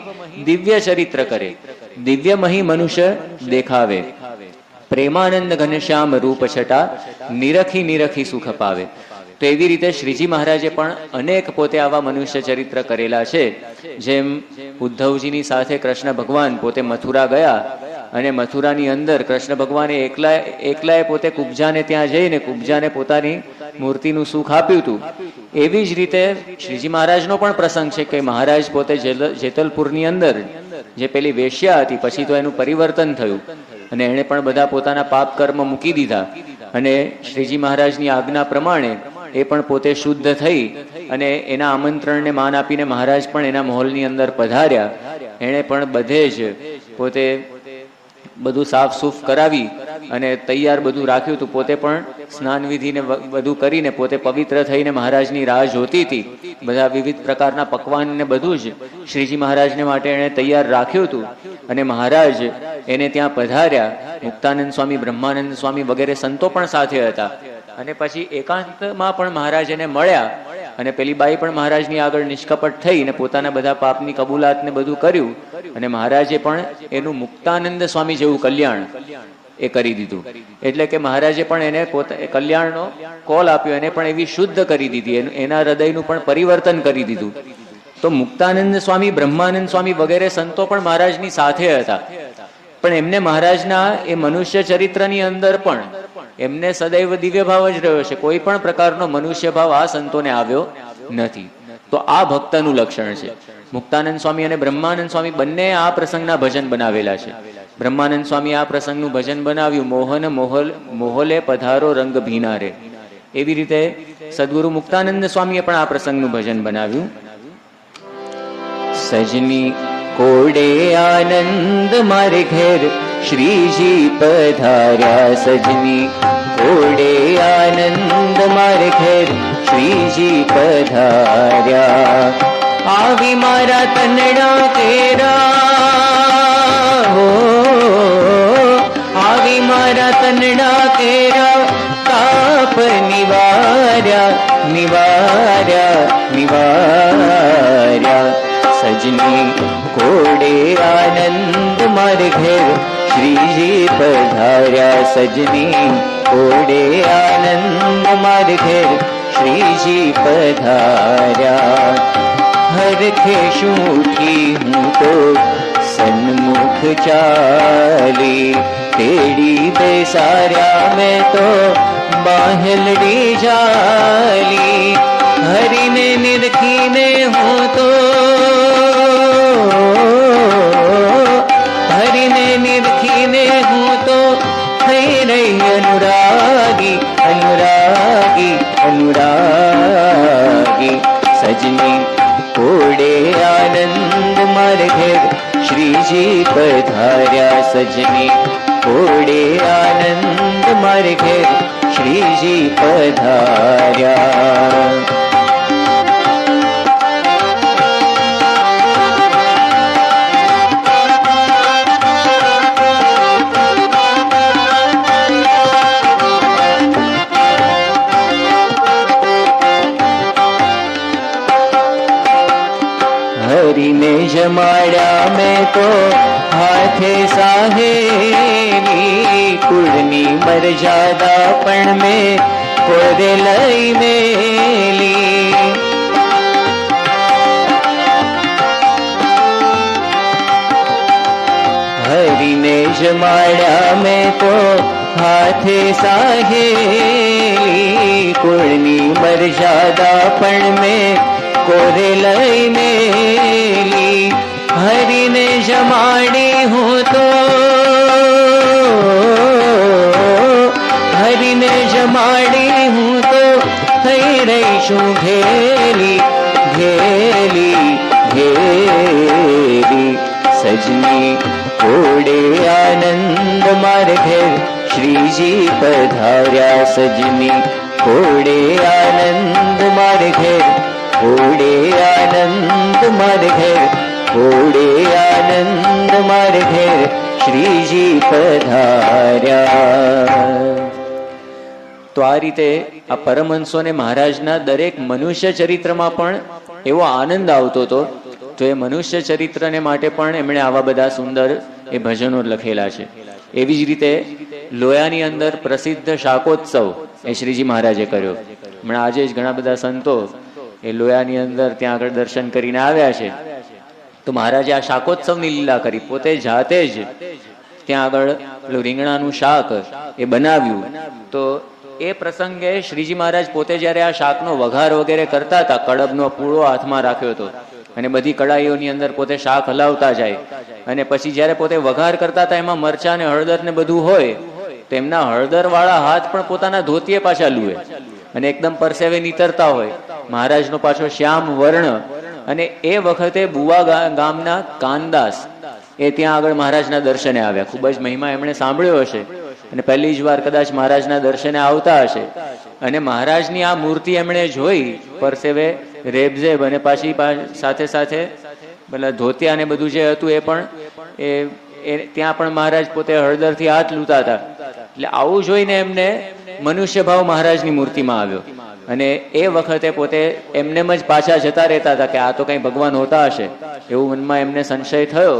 દિવ્ય ચરિત્ર કરે, દિવ્ય મહી મનુષ્ય દેખાવે, પ્રેમાનંદ ઘનશ્યામ રૂપ છટા, નિરખી નિરખી સુખ પાવે. તો એવી રીતે શ્રીજી મહારાજે પણ અનેક પોતે આવા મનુષ્ય ચરિત્ર કરેલા છે. જેમ ઉદ્ધવજીની સાથે કૃષ્ણ ભગવાન પોતે મથુરા ગયા અને મથુરાની અંદર કૃષ્ણ ભગવાને એકલાએ પોતે કુબ્જાને ત્યાં જઈને કુબ્જાને પોતાની મૂર્તિનું સુખ આપ્યું હતું. એવી જ રીતે શ્રીજી મહારાજનો પણ પ્રસંગ છે કે મહારાજ પોતે જેતલપુરની અંદર જે પેલી વેશ્યા હતી, પછી તો એનું પરિવર્તન થયું અને એણે પણ બધા પોતાના પાપ કર્મ મૂકી દીધા અને શ્રીજી મહારાજની આજ્ઞા પ્રમાણે એ પણ પોતે શુદ્ધ થઈ અને એના આમંત્રણને માન આપીને મહારાજ પણ એના મહોલની અંદર પધાર્યા. એણે પણ બધે જ પોતે બધું સાફ સૂફ કરાવી અને તૈયાર બધું રાખ્યું હતું. પોતે પણ સ્નાન વિધિને બધું કરીને પોતે પવિત્ર થઈને મહારાજની રાહ જોતી હતી. બધા વિવિધ પ્રકારના પકવાન ને બધું જ શ્રીજી મહારાજને માટે એણે તૈયાર રાખ્યું હતું અને મહારાજ એને ત્યાં પધાર્યા. મુક્તાનંદ સ્વામી, બ્રહ્માનંદ સ્વામી વગેરે સંતો પણ સાથે હતા. અને પછી એકાંતમાં પણ મહારાજ એને મળ્યા અને પેલી બાઈ પણ મહારાજની આગળ નિષ્કપટ થઈ અને પોતાના બધા પાપની કબૂલાત ને બધું કર્યું અને મહારાજે પણ એનું મુક્તાનંદ સ્વામી જેવું કલ્યાણ એ કરી દીધું. એટલે કે મહારાજે પણ એને કલ્યાણનો કોલ આપ્યો, એને પણ એવી શુદ્ધ કરી દીધી, એના હૃદયનું પણ પરિવર્તન કરી દીધું. તો મુક્તાનંદ સ્વામી, બ્રહ્માનંદ સ્વામી વગેરે સંતો પણ મહારાજની સાથે હતા. પણ એમને મહારાજના એ મનુષ્ય ચરિત્રની અંદર પણ એમને સદૈવ દિવ્ય ભાવ જ રહ્યો છે. કોઈ પણ પ્રકારનો મનુષ્ય ભાવ આ સંતોને આવ્યો નથી. તો આ ભક્તનું લક્ષણ છે. મુક્તાનંદ સ્વામી અને બ્રહ્માનંદ સ્વામી બંને આ પ્રસંગના ભજન બનાવેલા છે. બ્રહ્માનંદ સ્વામી આ પ્રસંગનું ભજન બનાવ્યું, મોહન મોહલે પધારો રંગ ભીનારે. એવી રીતે સદગુરુ મુક્તાનંદ સ્વામીએ પણ આ પ્રસંગનું ભજન બનાવ્યું. સજની કોડે આનંદ મારે ઘેર શ્રીજી પધાર્યા, સજની કોડે આનંદ મારે ઘેર શ્રીજી પધાર્યા. આવી મારા તનડા કેરા હો, આવી મારા તનડા કેરા, તાપ નિવાર્યા નિવાર્યા નિવાર્યા. સજની કોડે આનંદ મારે ઘેર શ્રીજી પધાર્યા, સજની કોડે આનંદ મારે ઘેર શ્રીજી પધાર્યા. હરખે શૂઠી હું તો સન્મુખ ચાલી, તેડી બેસાર્યા મેં તો બાહેલડી જાલી. હરીને નિરખીને હું તો હરીને નિરખીને હું તો થઈ રહી અનુરાગી અનુરાગી અનુરાગી. સજની કોડે આનંદ મારે ઘેર શ્રીજી પધાર્યા, સજની કોડે આનંદ મારે ઘેર શ્રીજી પધાર્યા. હરીને જમાડ્યા મેં તો હાથે સાહેલી, કુળની મર્યાદા પણ મેં કોરે લઈ મેલી. હરીને જમાડ્યા મેં તો હાથે સાહેલી, કુળની મર્યાદા પણ મેં કોરે લઈ મેલી. હરિને જમાડી હું તો, હરિને જમાડી હું તો થઈ રહી છું ઘેલી, ઘેલી ઘેલી. સજની ઓડે આનંદ માર ઘેર શ્રીજી પધાર્યા. સજની ઓડે આનંદ માર ઘેર, ઓડે આનંદ માર ઘેર, ઓડે આનંદ માર ઘેર શ્રીજી પધાર્યા. તો આ રીતે આ પરમહંસોને મહારાજના દરેક મનુષ્ય ચરિત્રમાં પણ એવો આનંદ આવતો હતો. તો એ મનુષ્ય ચરિત્રને માટે પણ એમણે આવા બધા સુંદર એ ભજનો લખેલા છે. એવી જ રીતે લોયાની અંદર પ્રસિદ્ધ શાકોત્સવ એ શ્રીજી મહારાજે કર્યો. હમણાં આજે જ ઘણા બધા સંતો એ લોયાની અંદર ત્યાં આગળ દર્શન કરીને આવ્યા છે. તો મહારાજે આ શાકોત્સવની લીલા કરી. પોતે જાતે જ ત્યાં આગળ રીંગણાનું શાક એ બનાવ્યું. તો એ પ્રસંગે શ્રીજી મહારાજ પોતે જયારે આ શાકનો વઘાર વગેરે કરતા હતા, કડબનો પૂળો હાથમાં રાખ્યો હતો અને બધી કડાઈઓની અંદર પોતે શાક હલાવતા જાય. અને પછી જયારે પોતે વઘાર કરતા હતા એમાં મરચા ને હળદર ને બધું હોય, તો એમના હળદર વાળા હાથ પણ પોતાના ધોતીએ પાછા લુએ અને એકદમ પરસેવે નીતરતા હોય. મહારાજનો પાછો શ્યામ વર્ણ. અને એ વખતે બુવા ગામના કાનદાસ એ ત્યાં આગળ મહારાજના દર્શને આવ્યા. ખૂબ જ મહિમા એમણે સાંભળ્યો હશે અને પહેલી જ વાર કદાચ મહારાજના દર્શને આવતા હશે. અને મહારાજની આ મૂર્તિ એમણે જોઈ, પરસેવે રેબઝેબ, અને પાછી સાથે સાથે પેલા ધોતિયા ને બધું જે હતું એ પણ ત્યાં પણ મહારાજ પોતે હળદરથી હાથ લૂતા હતા. એટલે આવું જોઈને એમને મનુષ્ય ભાવ મહારાજની મૂર્તિમાં આવ્યો. અને એ વખતે પોતે એમને જ પાછા જતા રહેતા હતા કે આ તો કઈ ભગવાન હોતા હશે, એવું મનમાં એમને સંશય થયો.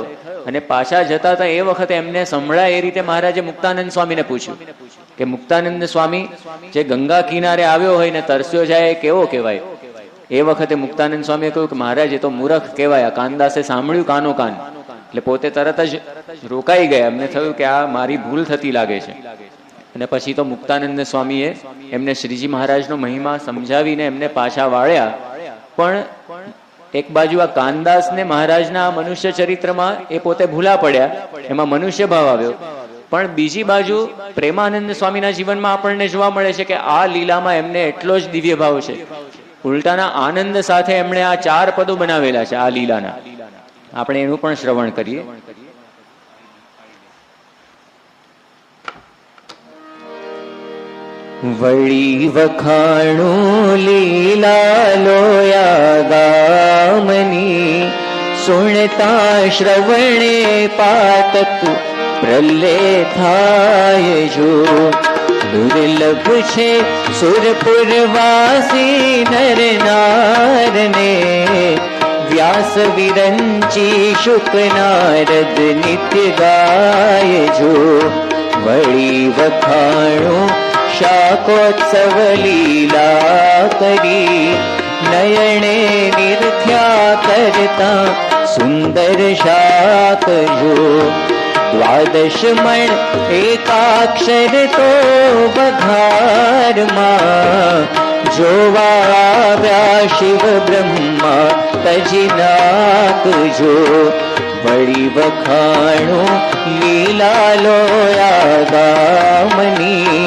અને પાછા જતા હતા એ વખતે એમને સંભળાય એ રીતે મહારાજે મુક્તાનંદ સ્વામીને પૂછ્યું કે મુક્તાનંદ સ્વામી જે ગંગા કિનારે આવ્યો હોય ને તરસ્યો જાય એ કેવો કહેવાય? એ વખતે મુક્તાનંદ સ્વામીએ કહ્યું કે મહારાજ એ તો મૂર્ખ કહેવાય. આ કાનદાસે સાંભળ્યું કાનો કાન, એટલે પોતે તરત જ રોકાઈ ગયા. એમને થયું કે આ મારી ભૂલ થતી લાગે છે. અને પછી તો મુક્તાનંદ સ્વામીએ એમને શ્રીજી મહારાજનો મહિમા સમજાવીને એમને પાછા વાળ્યા. પણ એક બાજુ આ કાનદાસને મહારાજના મનુષ્ય ચરિત્રમાં એ પોતે ભૂલા પડ્યા, એમાં મનુષ્ય ભાવ આવ્યો. પણ બીજી બાજુ પ્રેમાનંદ સ્વામીના જીવનમાં આપણને જોવા મળે છે કે આ લીલામાં એમને એટલો જ દિવ્ય ભાવ છે. ઉલટાના આનંદ સાથે એમણે આ 4 પદો બનાવેલા છે આ લીલાના. આપણે એનું પણ શ્રવણ કરીએ. વળી વખાણું લીલા લોયા ગામની, સુણતા શ્રવણે પાતક પ્રલે થાય જો. દુર્લભ છે સુરપુરવાસી નર નારને, વ્યાસ વિરંચી શુક નારદ નિત્ય ગાય જો. વળી વખાણું શાકોત્સવ લીલા કરી, નયણે નિર્થ્યા કરતા સુંદર શાક જો. દ્વાદશ મણ એકાક્ષર તો વઘારમાં, જોવા આવ્યા શિવ બ્રહ્મા તજી નાખજો. વળી વખાણું લીલા લોયા ગામની,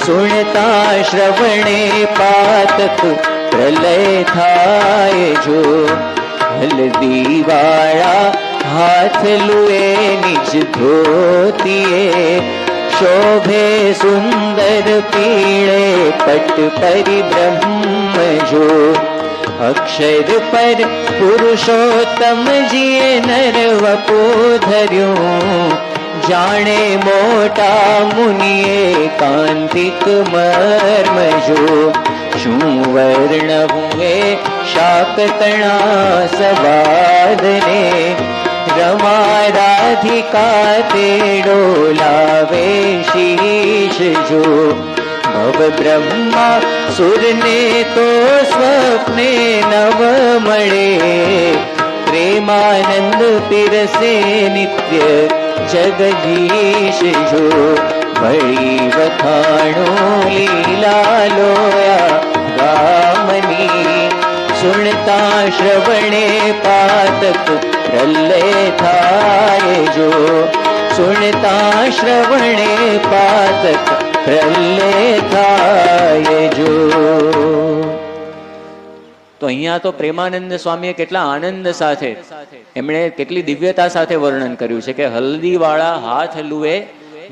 સુણતા શ્રવણે પાતક પ્રલય થાય જો. હલ્દી વાળા હાથ લુએ નિજ ધોતીએ, શોભે સુંદર પીળે પટ પરિબ્રહ્મ જો. અક્ષર પર પુરુષોત્તમજીએ નરવપો ધર્યું, જાણે મોટા મુનિએ કાંતિક મર્મ જો. શું વર્ણવું એ શાકતણા સવાદને, રમા રાધિકા તેડો લાવે શીશ જો. ભવ બ્રહ્મા સુરને તો સ્વપ્ને નવ મળે, પ્રેમાનંદ પીરસે નિત્ય જગદીશ જો. ભળી વખાણું લીલા લોયા ગામની. સુણતા શ્રવણે પાતક પ્રલય થાય જો, સુણતા શ્રવણે પાતક પ્રલય થાય જો. તો અહીંયા તો પ્રેમાનંદ સ્વામીએ કેટલા આનંદ સાથે, એમણે કેટલી દિવ્યતા સાથે વર્ણન કર્યું છે કે હલ્દી વાળા હાથ લુએ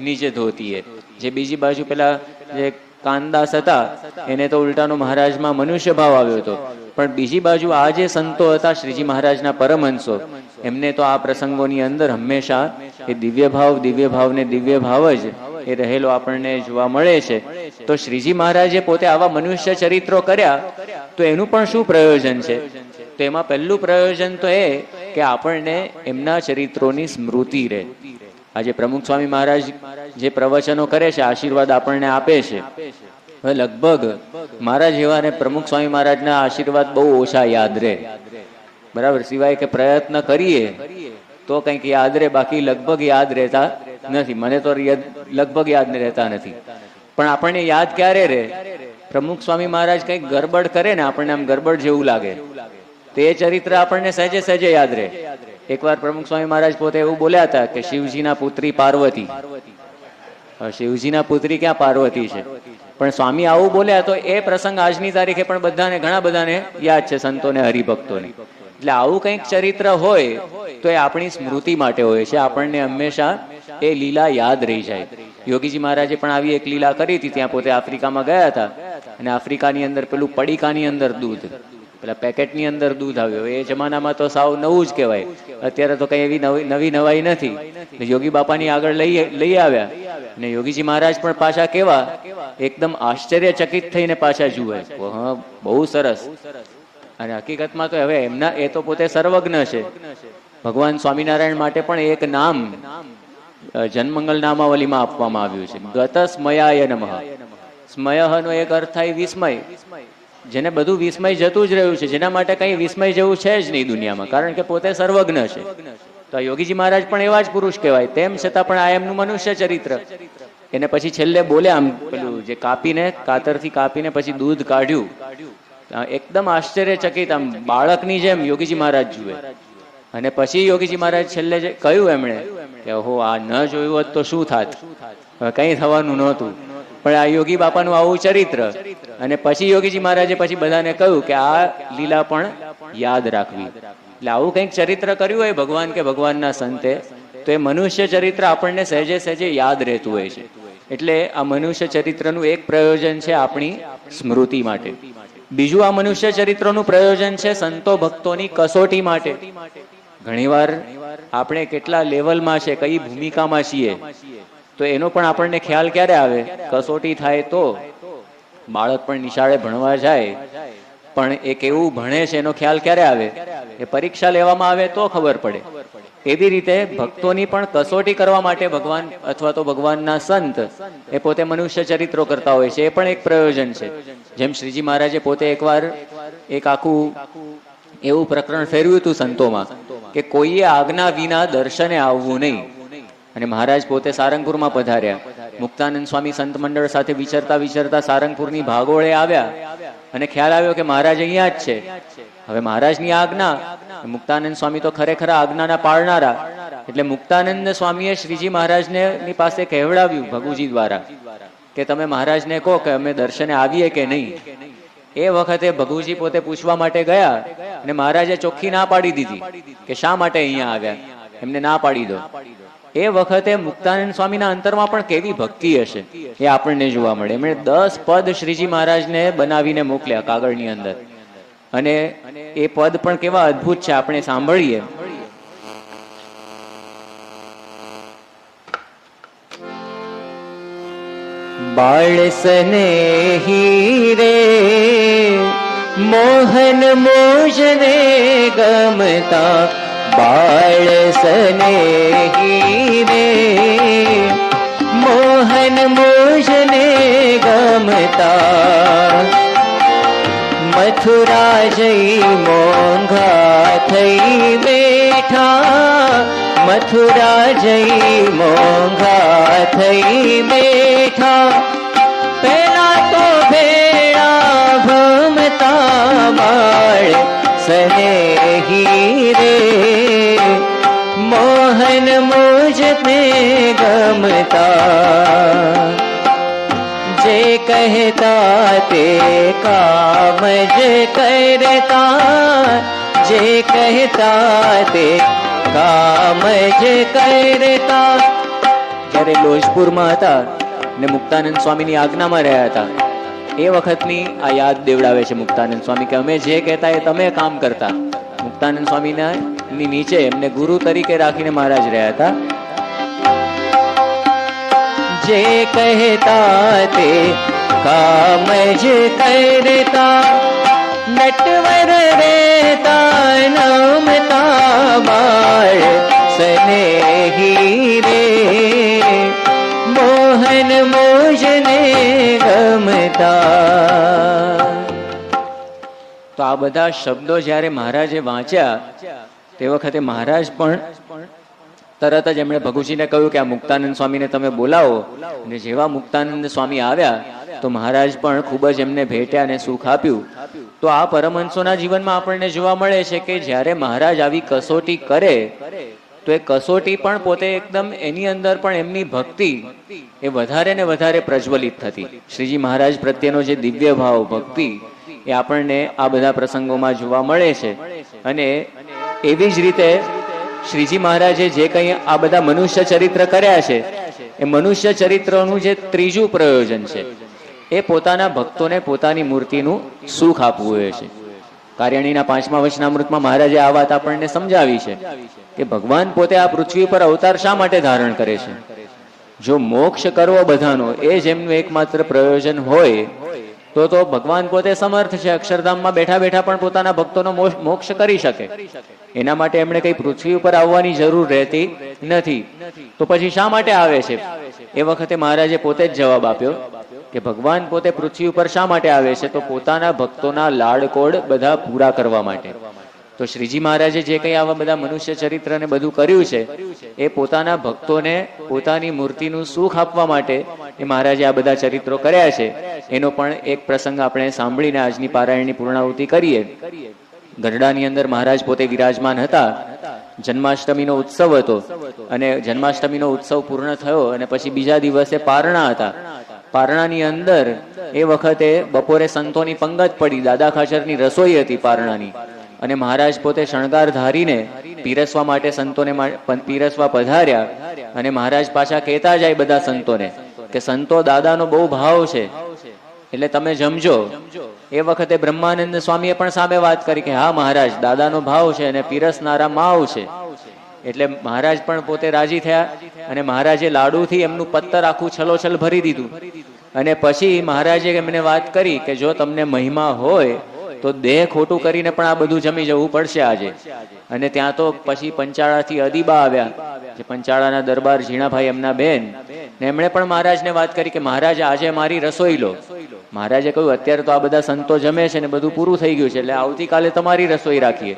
નિજ ધોતીએ. જે બીજી બાજુ પેલા જે કાનદાસ હતા એને તો ઉલટાનો મહારાજમાં મનુષ્ય ભાવ આવ્યો હતો, પણ બીજી બાજુ આ જે સંતો હતા શ્રીજી મહારાજના પરમહંસો, એમને તો આ પ્રસંગોની અંદર હંમેશા એ દિવ્ય ભાવ ને દિવ્ય ભાવ જ એ રહેલો આપણને જોવા મળે છે. તો શ્રીજી મહારાજે પોતે આવા મનુષ્ય ચરિત્રો કર્યા, તો એનું પણ શું પ્રયોજન છે? તો એમાં પહેલું પ્રયોજન તો એ કે આપણને એમના ચરિત્રોની સ્મૃતિ રહે. આજે પ્રમુખ સ્વામી મહારાજ જે પ્રવચનો કરે છે, આશીર્વાદ આપણને આપે છે, હવે લગભગ મારા જેવા ને પ્રમુખ સ્વામી મહારાજના આશીર્વાદ બહુ ઓછા યાદ રહે, બરાબર, સિવાય કે પ્રયત્ન કરીએ તો કંઈક યાદ રહે, બાકી લગભગ યાદ રહેતા નથી. મને તો લગભગ યાદ રહેતા નથી. પણ આપણને યાદ ક્યારે રહે? પ્રમુખ સ્વામી મહારાજ કંઈક ગરબડ કરે ને, આપણને આમ ગરબડ જેવું લાગે, તો એ ચરિત્ર આપણને સહેજે સહેજે યાદ રહે. એકવાર પ્રમુખ સ્વામી મહારાજ પોતે એવું બોલ્યા હતા કે શિવજીના પુત્રી પાર્વતી. શિવજીના પુત્રી ક્યાં પાર્વતી છે? પણ સ્વામી આવું બોલ્યા તો એ પ્રસંગ આજની તારીખે પણ બધાને, ઘણા બધાને યાદ છે, સંતોને, હરિભક્તોને. એટલે આવું કંઈક ચરિત્ર હોય તો એ આપણી સ્મૃતિ માટે હોય છે, આપણને હંમેશા એ લીલા યાદ રહી જાય. યોગીજી મહારાજે પણ આવી એક લીલા કરી હતી. ત્યાં પોતે આફ્રિકામાં ગયા હતા અને આફ્રિકાની અંદર પેલું પડીકાની અંદર દૂધ, પેલા પેકેટની અંદર દૂધ આવ્યો. એ જમાનામાં તો સાવ નવું જ કહેવાય. અત્યારે તો કઈ એવી નવી નવાઈ નથી. યોગી બાપાની આગળ લઈ આવ્યા અને યોગીજી મહારાજ પણ પાછા કેવા એકદમ આશ્ચર્યચકિત થઈને પાછા જુએ, હા બહુ સરસ. અને હકીકતમાં તો હવે એમના, એ તો પોતે સર્વજ્ઞ છે. ભગવાન સ્વામિનારાયણ માટે પણ એક નામ જનમંગલ નામાવલીમાં આપવામાં આવ્યું છે, ગત સ્મયાય નમઃ. સ્મયનો એક અર્થ થાય વિસ્મય, જેને બધું વિસ્મય જતું જ રહ્યું છે, જેના માટે કઈ વિસ્મય જેવું છે જ નહીં દુનિયામાં, કારણ કે પોતે સર્વજ્ઞ છે. તો યોગીજી મહારાજ પણ એવા જ પુરુષ કહેવાય. તેમ છતાં પણ આ એમનું મનુષ્ય ચરિત્ર. એને પછી છેલ્લે બોલ્યા, આમ પેલું જે કાપીને, કાતરથી કાપીને પછી દૂધ કાઢ્યું, એકદમ આશ્ચર્યચકિત, આમ બાળકની જેમ યોગીજી મહારાજ જુએ. અને પછી યોગીજી મહારાજ છેલ્લે જે કહ્યું એમણે કે ઓહો, આ ન જોયું હોત તો શું થાત, કઈ થવાનું નહોતું. પણ આ યોગી બાપાનું આવું ચરિત્ર. અને પછી યોગીજી મહારાજે પછી બધાને કહ્યું કે આ લીલા પણ યાદ રાખવી. એટલે આવું કંઈક ચરિત્ર કર્યું હોય ભગવાન કે ભગવાનના સંતે, તો એ મનુષ્ય ચરિત્ર આપણને સહેજે સહેજે યાદ રહેતું હોય છે. એટલે આ મનુષ્ય ચરિત્રનું એક પ્રયોજન છે આપણી સ્મૃતિ માટે. બીજું આ મનુષ્ય ચરિત્રનું પ્રયોજન છે સંતો ભક્તોની કસોટી માટે. ઘણીવાર આપણે કેટલા લેવલમાં છે, કઈ ભૂમિકામાં છીએ, તો એનો પણ આપણને ખ્યાલ ક્યારે આવે? કસોટી થાય તો. બાળક પણ નિશાળે ભણવા જાય, પણ એ કેવું ભણે છે એનો ખ્યાલ ક્યારે આવે? એ પરીક્ષા લેવામાં આવે તો ખબર પડે. એવી રીતે ભક્તોની પણ કસોટી કરવા માટે ભગવાન અથવા તો ભગવાનના સંત એ પોતે મનુષ્ય ચરિત્રો કરતા હોય છે. એ પણ એક પ્રયોજન છે. જેમ શ્રીજી મહારાજે પોતે એકવાર એક આખું એવું પ્રકરણ ફેરવ્યું હતું સંતોમાં કે કોઈએ આજ્ઞા વિના દર્શને આવવું નહીં. અને મહારાજ પોતે સારંગપુરમાં પધાર્યા. મુક્તાનંદ સ્વામી સંત મંડળ સાથે વિચરતા વિચરતા સારંગપુરની ભાગોળે આવ્યા અને ખ્યાલ આવ્યો કે મહારાજ અહીંયા જ છે. હવે મહારાજની આજ્ઞા, મુક્તાનંદ સ્વામી તો ખરેખર આજ્ઞાના પાળનારા, એટલે મુક્તાનંદ સ્વામીએ શ્રીજી મહારાજને પાસે કહેવડાવ્યું ભગુજી દ્વારા કે તમે મહારાજને કહો કે અમે દર્શને આવીએ કે નહીં. એ વખતે ભગુજી પોતે પૂછવા માટે ગયા અને મહારાજે ચોખ્ખી ના પાડી દીધી કે શા માટે અહીંયા આવ્યા, એમને ના પાડી દો. એ વખતે મુક્તાનંદ સ્વામીના અંતરમાં પણ કેવી ભક્તિ હશે એ આપણને જોવા મળે. એમણે 10 પદ શ્રીજી મહારાજને બનાવીને મોકલ્યા કાગળની અંદર, અને એ પદ પણ કેવા અદ્ભુત છે, આપણે સાંભળીએ. બાળ સ્નેહી રે મોહન મોજને ગમતા, બાળ સ્નેહી રે મોહન મોજને ગમતા, મથુરા જઈ મોંઘા થઈ બેઠા, મથુરા જઈ મોંઘા થઈ બેઠા, પેલા તો ભેળા ભમતા માળ સનેહી રે, મોહન મુજને ગમતા, જે કહેતા તે કામ જ કરતા, જે કહેતા તે કામ જ કરતા. જ્યારે લોજપુરમાં હતા ને મુક્તાનંદ સ્વામીની આજ્ઞામાં રહ્યા હતા, એ વખતની આ યાદ દેવડાવે છે મુક્તાનંદ સ્વામી કે અમે જે કહેતા એ તમે કામ કરતા. મુક્તાનંદ સ્વામીના નીચે એમને ગુરુ તરીકે રાખીને મહારાજ રહ્યા હતા. જે કહેતા તે કામ જ કરતા, નટવર રહેતા નામતા બાળ સ્નેહી રે, મોહન મુજને ગમતા. તો આ બધા શબ્દો જ્યારે મહારાજે વાંચ્યા તે વખતે મહારાજ પણ તરત જ એમણે ભગુજીને કહ્યું કે આ મુક્તાનંદ સ્વામીને તમે બોલાવો. અને જેવા મુક્તાનંદ સ્વામી આવ્યા તો મહારાજ પણ ખૂબ જ એમને ભેટ્યા અને સુખ આપ્યું. તો આ પરમહંસોના જીવનમાં આપણને જોવા મળે છે કે જ્યારે મહારાજ આવી કસોટી કરે તો એ કસોટી પણ પોતે એકદમ એની અંદર પણ એમની ભક્તિ એ વધારે ને વધારે પ્રજ્વલિત થતી. શ્રીજી મહારાજ પ્રત્યેનો જે દિવ્ય ભાવ ભક્તિ એ આપણને આ બધા પ્રસંગોમાં જોવા મળે છે. અને એવી જ રીતે શ્રીજી મહારાજે જે કંઈ આ બધા મનુષ્ય ચરિત્ર કર્યા છે એ મનુષ્ય ચરિત્રનું જે ત્રીજું પ્રયોજન છે એ પોતાના ભક્તોને પોતાની મૂર્તિનું સુખ આપવું હોય છે. કાર્યાણીના 5મા વચનામૃતમાં મહારાજે આ વાત આપણને સમજાવી છે કે ભગવાન પોતે આ પૃથ્વી પર અવતાર શા માટે ધારણ કરે છે. જો મોક્ષ કરવો બધાનો એ જ એમનું એકમાત્ર પ્રયોજન હોય તો ભગવાન પોતે સમર્થ છે, અક્ષરધામમાં બેઠા બેઠા પણ પોતાના ભક્તોનો મોક્ષ કરી શકે. એના માટે એમણે કઈ પૃથ્વી ઉપર આવવાની જરૂર રહેતી નથી. તો પછી શા માટે આવે છે? એ વખતે મહારાજે પોતે જ જવાબ આપ્યો કે ભગવાન પોતે પૃથ્વી ઉપર શા માટે આવે છે? તો પોતાના ભક્તોના લાડકોડ બધા પૂરા કરવા માટે. તો શ્રીજી મહારાજે જે કંઈ આવા બધા મનુષ્ય ચરિત્રને બધું કર્યું છે એ પોતાના ભક્તોને પોતાની મૂર્તિનું સુખ આપવા માટે એ મહારાજે આ બધા ચરિત્રો કર્યા છે. એનો પણ એક પ્રસંગ આપણે સાંભળીને આજની પારાયણની પૂર્ણાહુતિ કરીએ. ગઢડાની અંદર મહારાજ પોતે વિરાજમાન હતા. જન્માષ્ટમીનો ઉત્સવ હતો અને જન્માષ્ટમીનો ઉત્સવ પૂર્ણ થયો અને પછી બીજા દિવસે પારણા હતા. પારણાની અંદર એ વખતે બપોરે સંતોની પંગત પડી, દાદા ખાચરની રસોઈ હતી પારણાની, અને મહારાજ પોતે શણગાર ધારીને પીરસવા માટે સંતોને પીરસવા પધાર્યા. અને મહારાજ પાછા કહેતા જાય બધા સંતોને કે સંતો દાદાનો બહુ ભાવ છે એટલે તમે જમજો. એ વખતે બ્રહ્માનંદ સ્વામીએ પણ સામે વાત કરી કે હા મહારાજ, દાદાનો ભાવ છે અને પીરસનારા માવ છે. એટલે મહારાજ પણ પોતે રાજી થયા અને મહારાજે લાડુથી એમનું પત્તર આખું છલોછલ ભરી દીધું. અને પછી મહારાજે એમને વાત કરી કે જો તમને મહિમા હોય તો દેહ ખોટું કરીને પણ આ બધું જમી જવું પડશે આજે. અને ત્યાં તો પછી પંચાળાથી અદીબા આવ્યા, જે પંચાળાના દરબાર ઝીણાભાઈ એમના બેન, ને એમણે પણ મહારાજને વાત કરી કે મહારાજ આજે મારી રસોઈ લો. મહારાજે કહ્યું અત્યારે તો આ બધા સંતો જમે છે ને બધું પૂરું થઈ ગયું છે એટલે આવતીકાલે તમારી રસોઈ રાખીએ.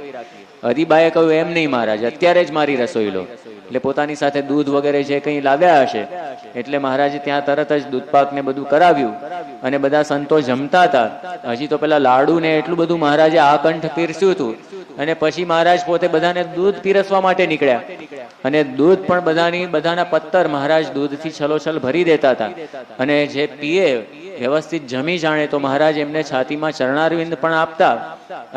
અદીબાએ કહ્યું એમ નહીં મહારાજ, અત્યારે જ મારી રસોઈ લો. એટલે પોતાની સાથે દૂધ વગેરે જે કંઈ લાવ્યા હશે એટલે મહારાજે ત્યાં તરત જ દૂધપાક ને બધું કરાવ્યું અને બધા સંતો જમતા હતા. હજી તો પેલા લાડુ ને એટલું બધું મહારાજે આકંઠ પીરસ્યું હતું. અને પછી મહારાજ પોતે બધાને દૂધ પીરસવા માટે નીકળ્યા અને દૂધ પણ બધાના પત્તર મહારાજ દૂધથી છલોછલ ભરી દેતા હતા. અને જે પીએ વ્યવસ્થિત જમી જાણે તો મહારાજ એમને છાતીમાં ચરણારવિંદ પણ આપતા.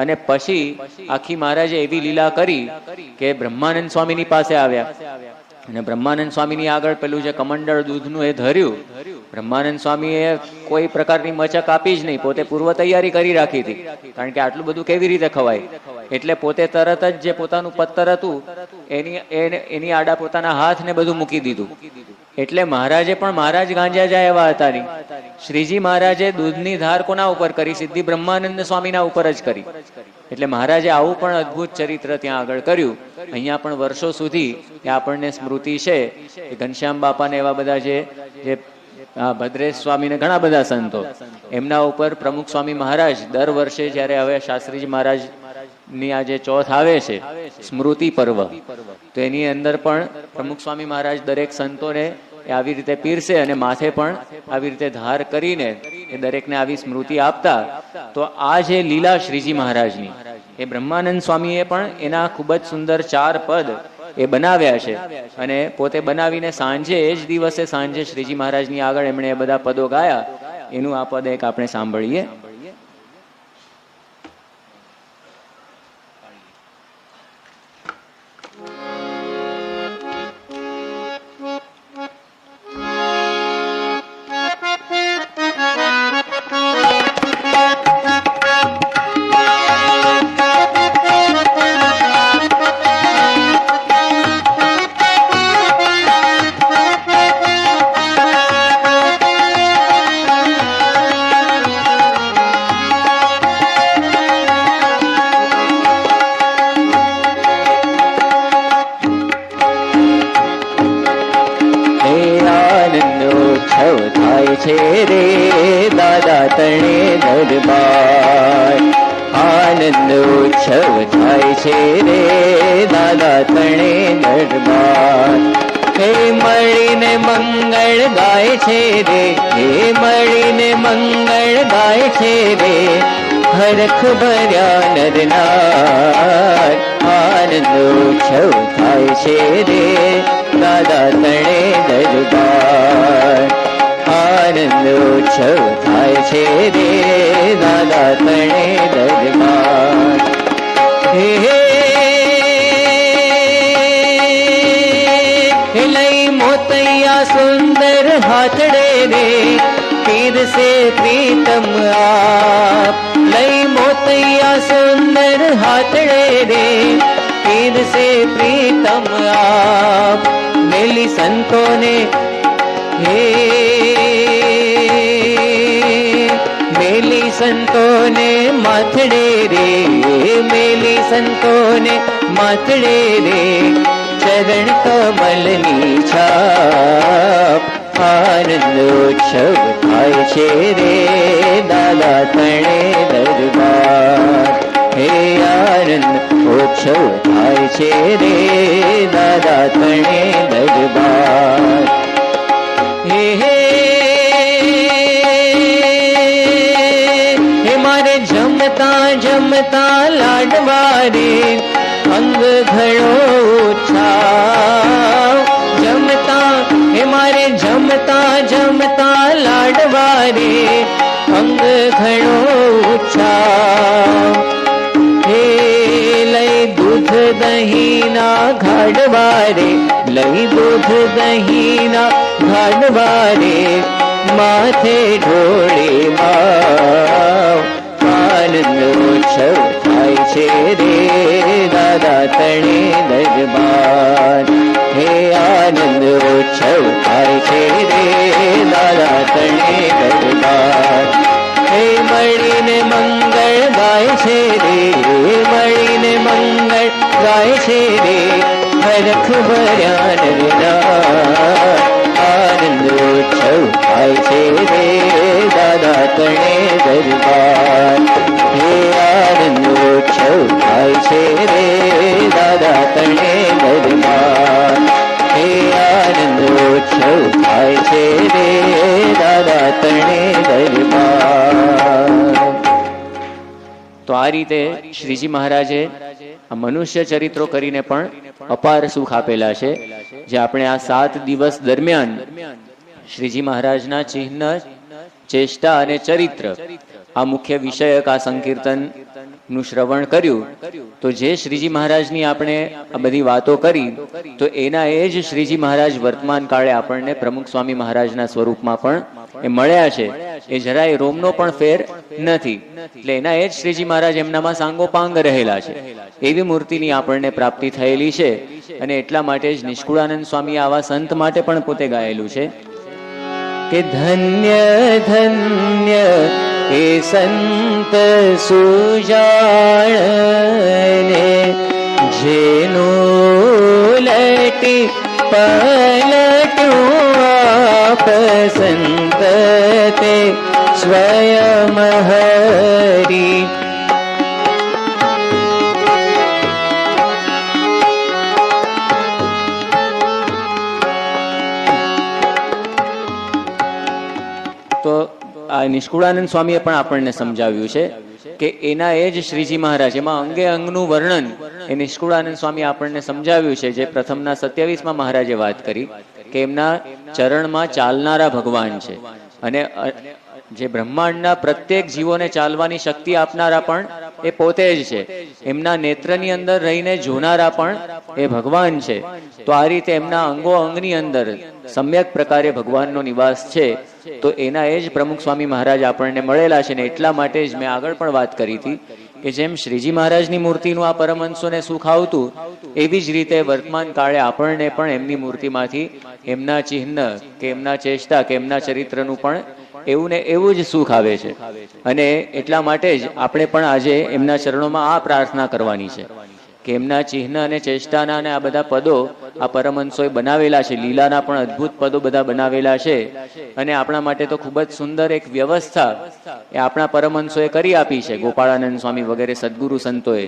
અને પછી આખી મહારાજે એવી લીલા કરી કે બ્રહ્માનંદ સ્વામીની પાસે આવ્યા અને બ્રહ્માનંદ સ્વામીની આગળ પેલું જે કમંડળ દૂધનું એ ધર્યું. બ્રહ્માનંદ સ્વામીએ કોઈ પ્રકારની મચક આપી જ નહીં, પોતે પૂર્વ તૈયારી કરી રાખી હતી, કારણ કે આટલું બધું કેવી રીતે ખવાય. એટલે પોતે તરત જ જે પોતાનું પત્તર હતું એની આડા પોતાના હાથ ને બધું મૂકી દીધું. એટલે મહારાજે પણ મહારાજ ગાંજા જાય એવા હતા નહીં. શ્રીજી મહારાજે દૂધની ધાર કોના ઉપર કરી? સિદ્ધિ બ્રહ્માનંદ સ્વામીના ઉપર જ કરી. એટલે મહારાજે આવું પણ અદભુત ચરિત્ર ત્યાં આગળ કર્યું. અહીંયા પણ વર્ષો સુધી આપણને સ્મૃતિ છે કે ઘનશ્યામ બાપાને એવા બધા જે ભદ્રેશ સ્વામી ને ઘણા બધા સંતો, એમના ઉપર પ્રમુખ સ્વામી મહારાજ દર વર્ષે જયારે હવે શાસ્ત્રીજી મહારાજ ની આ જે ચોથ આવે છે સ્મૃતિ પર્વ, તો એની અંદર પણ પ્રમુખ સ્વામી મહારાજ દરેક સંતોને આવી રીતે પીરસે અને માથે પણ આવી રીતે ધાર કરીને એ દરેકને આવી સ્મૃતિ આપતા. તો આ જે લીલા શ્રીજી મહારાજની એ બ્રહ્માનંદ સ્વામીએ પણ એના ખૂબ જ સુંદર 4 પદ એ બનાવ્યા છે અને પોતે બનાવીને સાંજે એ જ દિવસે સાંજે શ્રીજી મહારાજની આગળ એમણે એ બધા પદો ગાયા. એનું આ પદ એક આપણે સાંભળીએ. છે રે દાદા તણે દરબાર, આનંદ ઉત્સવ થાય છે રે દાદા તણે દરબાર. હે મળીને મંગળ ગાય છે રે, હે મળીને મંગળ ગાય છે રે, હરખ ભર્યા નરનાર. આનંદ ઉત્સવ થાય છે રે દાદા તણે દરબાર, આનંદ ઉત્સવ થાય છે રે દાદા તણે દરબાર. હે લઈ મોતૈયા સુંદર હાથડે રે, પીર સે પ્રીતમ આપ. લઈ મોતૈયા સુંદર હાથડે રે, પીર સે પ્રીતમ આપ. મેલી સંતોને હે મેલી સંતોને માથડે રે, મેલી સંતોને માથડે રે, ચરણ કમલની છાપ. આનંદ ઉત્સવ થાય છે રે દાદા તણે દરબાર. હે આનંદ ઉત્સવ થાય છે રે દાદા તણે દરબાર. હે મારે જમતા જમતા લાડવા રે, અંગ ઘણો ઉછાવ. જમતા હે મારે જમતા જમતા લાડવા રે, અંગ ઘણો ઉછાવ. હે લઈ દૂધ દહીંના ઘાડવા રે, લઈ દૂધ દહીંના ઘાડવા રે, માથે ઢોળે માવ. આનંદ ઉત્સવ થાય છે રે દાદા તણે દરબાર. હે આનંદ ઉત્સવ થાય છે રે દાદા તણે દરબાર. હે મળીને મંગળ ગાય છે રે, મળીને મંગળ ગાય છે રે, હરખ ભર્યા નરનાર. આનંદ ઉત્સવ થાય છે રે દાદા તણે દરબાર. હે આનંદ ઉત્સવ થાય છે રે દાદા તણે દરબાર. હે આનંદ ઉત્સવ થાય છે રે દાદા તણે દરબાર. તો આ રીતે શ્રીજી મહારાજે આ મનુષ્ય ચરિત્રો કરીને પણ અપાર સુખ આપેલા છે, જે આપણે આ 7 દિવસ દરમિયાન શ્રીજી મહારાજના ચિહ્ન, ચેષ્ટા અને ચરિત્ર આ મુખ્ય વિષયક આ સંકીર્તન નું શ્રવણ કર્યું. તો જે શ્રીજી મહારાજની આપણે આ બધી વાતો કરી, તો એના એ જ શ્રીજી મહારાજ વર્તમાન કાળે આપણને પ્રમુખ સ્વામી મહારાજના સ્વરૂપમાં પણ એ મળ્યા છે. એ જરાય રોમનો પણ ફેર નથી. એટલે એના એ જ શ્રીજી મહારાજ એમનામાં સાંગોપાંગ રહેલા છે. એવી મૂર્તિની આપણને પ્રાપ્તિ થયેલી છે. અને એટલા માટે જ નિષ્કુળાનંદ સ્વામી આવા સંત માટે પણ પોતે ગાયેલું છે કે ધન્ય ધન્ય એ સંત સુજાણે, જેનું લટી પલટ્યું આપ સંત તે સ્વયં હરી. આ નિષ્કુળાનંદ સ્વામીએ પણ આપણને સમજાવ્યું છે કે એના એ જ શ્રીજી મહારાજ, એમાં અંગે અંગનું વર્ણન એ નિષ્કુળાનંદ સ્વામી આપણને સમજાવ્યું છે, જે પ્રથમના 27માં મહારાજે વાત કરી કે એમના ચરણમાં ચાલનારા ભગવાન છે, અને જે બ્રહ્માંડના પ્રત્યેક જીવોને ચાલવાની શક્તિ આપનારા પણ એ પોતે જ છે, એમના નેત્રની અંદર રહીને જોનારા પણ એ ભગવાન છે. તો આ રીતે એમના અંગો અંગની અંદર સમ્યક પ્રકારે ભગવાનનો નિવાસ છે. તો એના એ જ પ્રમુખ સ્વામી મહારાજ આપણને મળેલા છે. ને એટલા માટે જ મેં આગળ પણ વાત કરી હતી કે જેમ શ્રીજી મહારાજની મૂર્તિનું આ પરમહંસોને સુખ આવતું, એવી જ રીતે વર્તમાન કાળે આપણને પણ એમની મૂર્તિમાંથી એમના ચિહ્ન કે એમના ચેષ્ટા કે એમના ચરિત્રનું પણ એવું ને એવું જ સુખ આવે છે. અને એટલા માટે જ આપણે પણ આજે એમના ચરણોમાં આ પ્રાર્થના કરવાની છે કે એમના ચિહ્ન અને ચેષ્ટાના અને આ બધા પદો આ પરમહંસોએ બનાવેલા છે. લીલાના પણ અદ્ભુત પદો બધા બનાવેલા છે. અને આપણા માટે તો ખૂબ જ સુંદર એક વ્યવસ્થા એ આપણા પરમહંસોએ કરી આપી છે, ગોપાળાનંદ સ્વામી વગેરે સદગુરુ સંતોએ,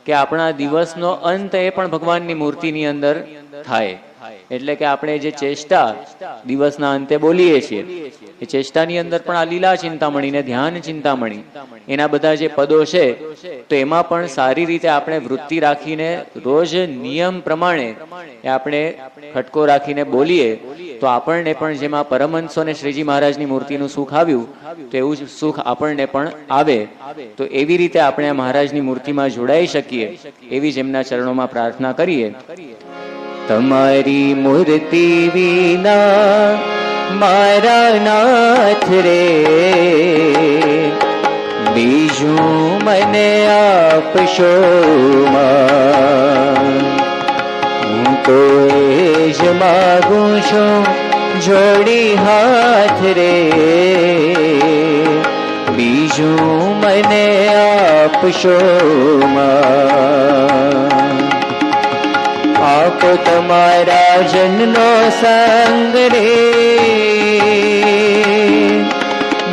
કે આપણા દિવસનો અંત એ પણ ભગવાનની મૂર્તિની અંદર થાય. એટલે કે આપણે જે ચેષ્ટા દિવસના અંતે બોલીએ છીએ, એ ચેષ્ટાની અંદર પણ આ લીલા ચિંતામણી ને ધ્યાન ચિંતામણી એના બધા જે પદો છે, તો એમાં પણ સારી રીતે આપણે વૃત્તિ રાખીને રોજ નિયમ પ્રમાણે એ આપણે ખટકો રાખીને બોલીએ તો આપણને પણ જેમાં પરમહંસો અને શ્રીજી મહારાજની મૂર્તિનું સુખ આવ્યું, તો એવું જ સુખ આપણને પણ આવે. તો એવી રીતે આપણે આ મહારાજની મૂર્તિમાં જોડાઈ શકીએ, એવી જ એમના ચરણોમાં પ્રાર્થના કરીએ. તમારી મૂર્તિ વિના મારા નાથ રે, બીજું મને આપશો માં. હું તો એ જ માગું છું જોડી હાથ રે, બીજું મને આપશો માં. આપો તમારા જનનો સંગ રે,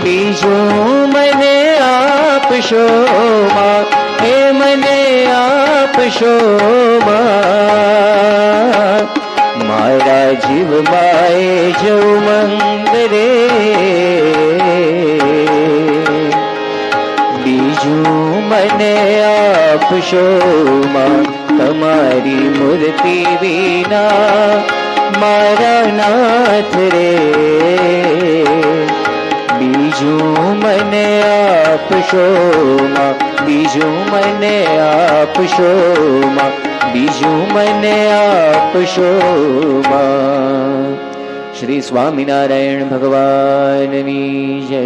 બીજું મને આપશો માં, એ મને આપશો માં. મારા જીવમાં એ જ ઉમંગ રે, બીજું મને આપશો માં. તમારી મૂર્તિ વિના મારા નાથ રે, બીજું મને આપશો માં, બીજું મને આપશો માં, બીજું મને આપશો માં. શ્રી સ્વામિનારાયણ ભગવાનની જય.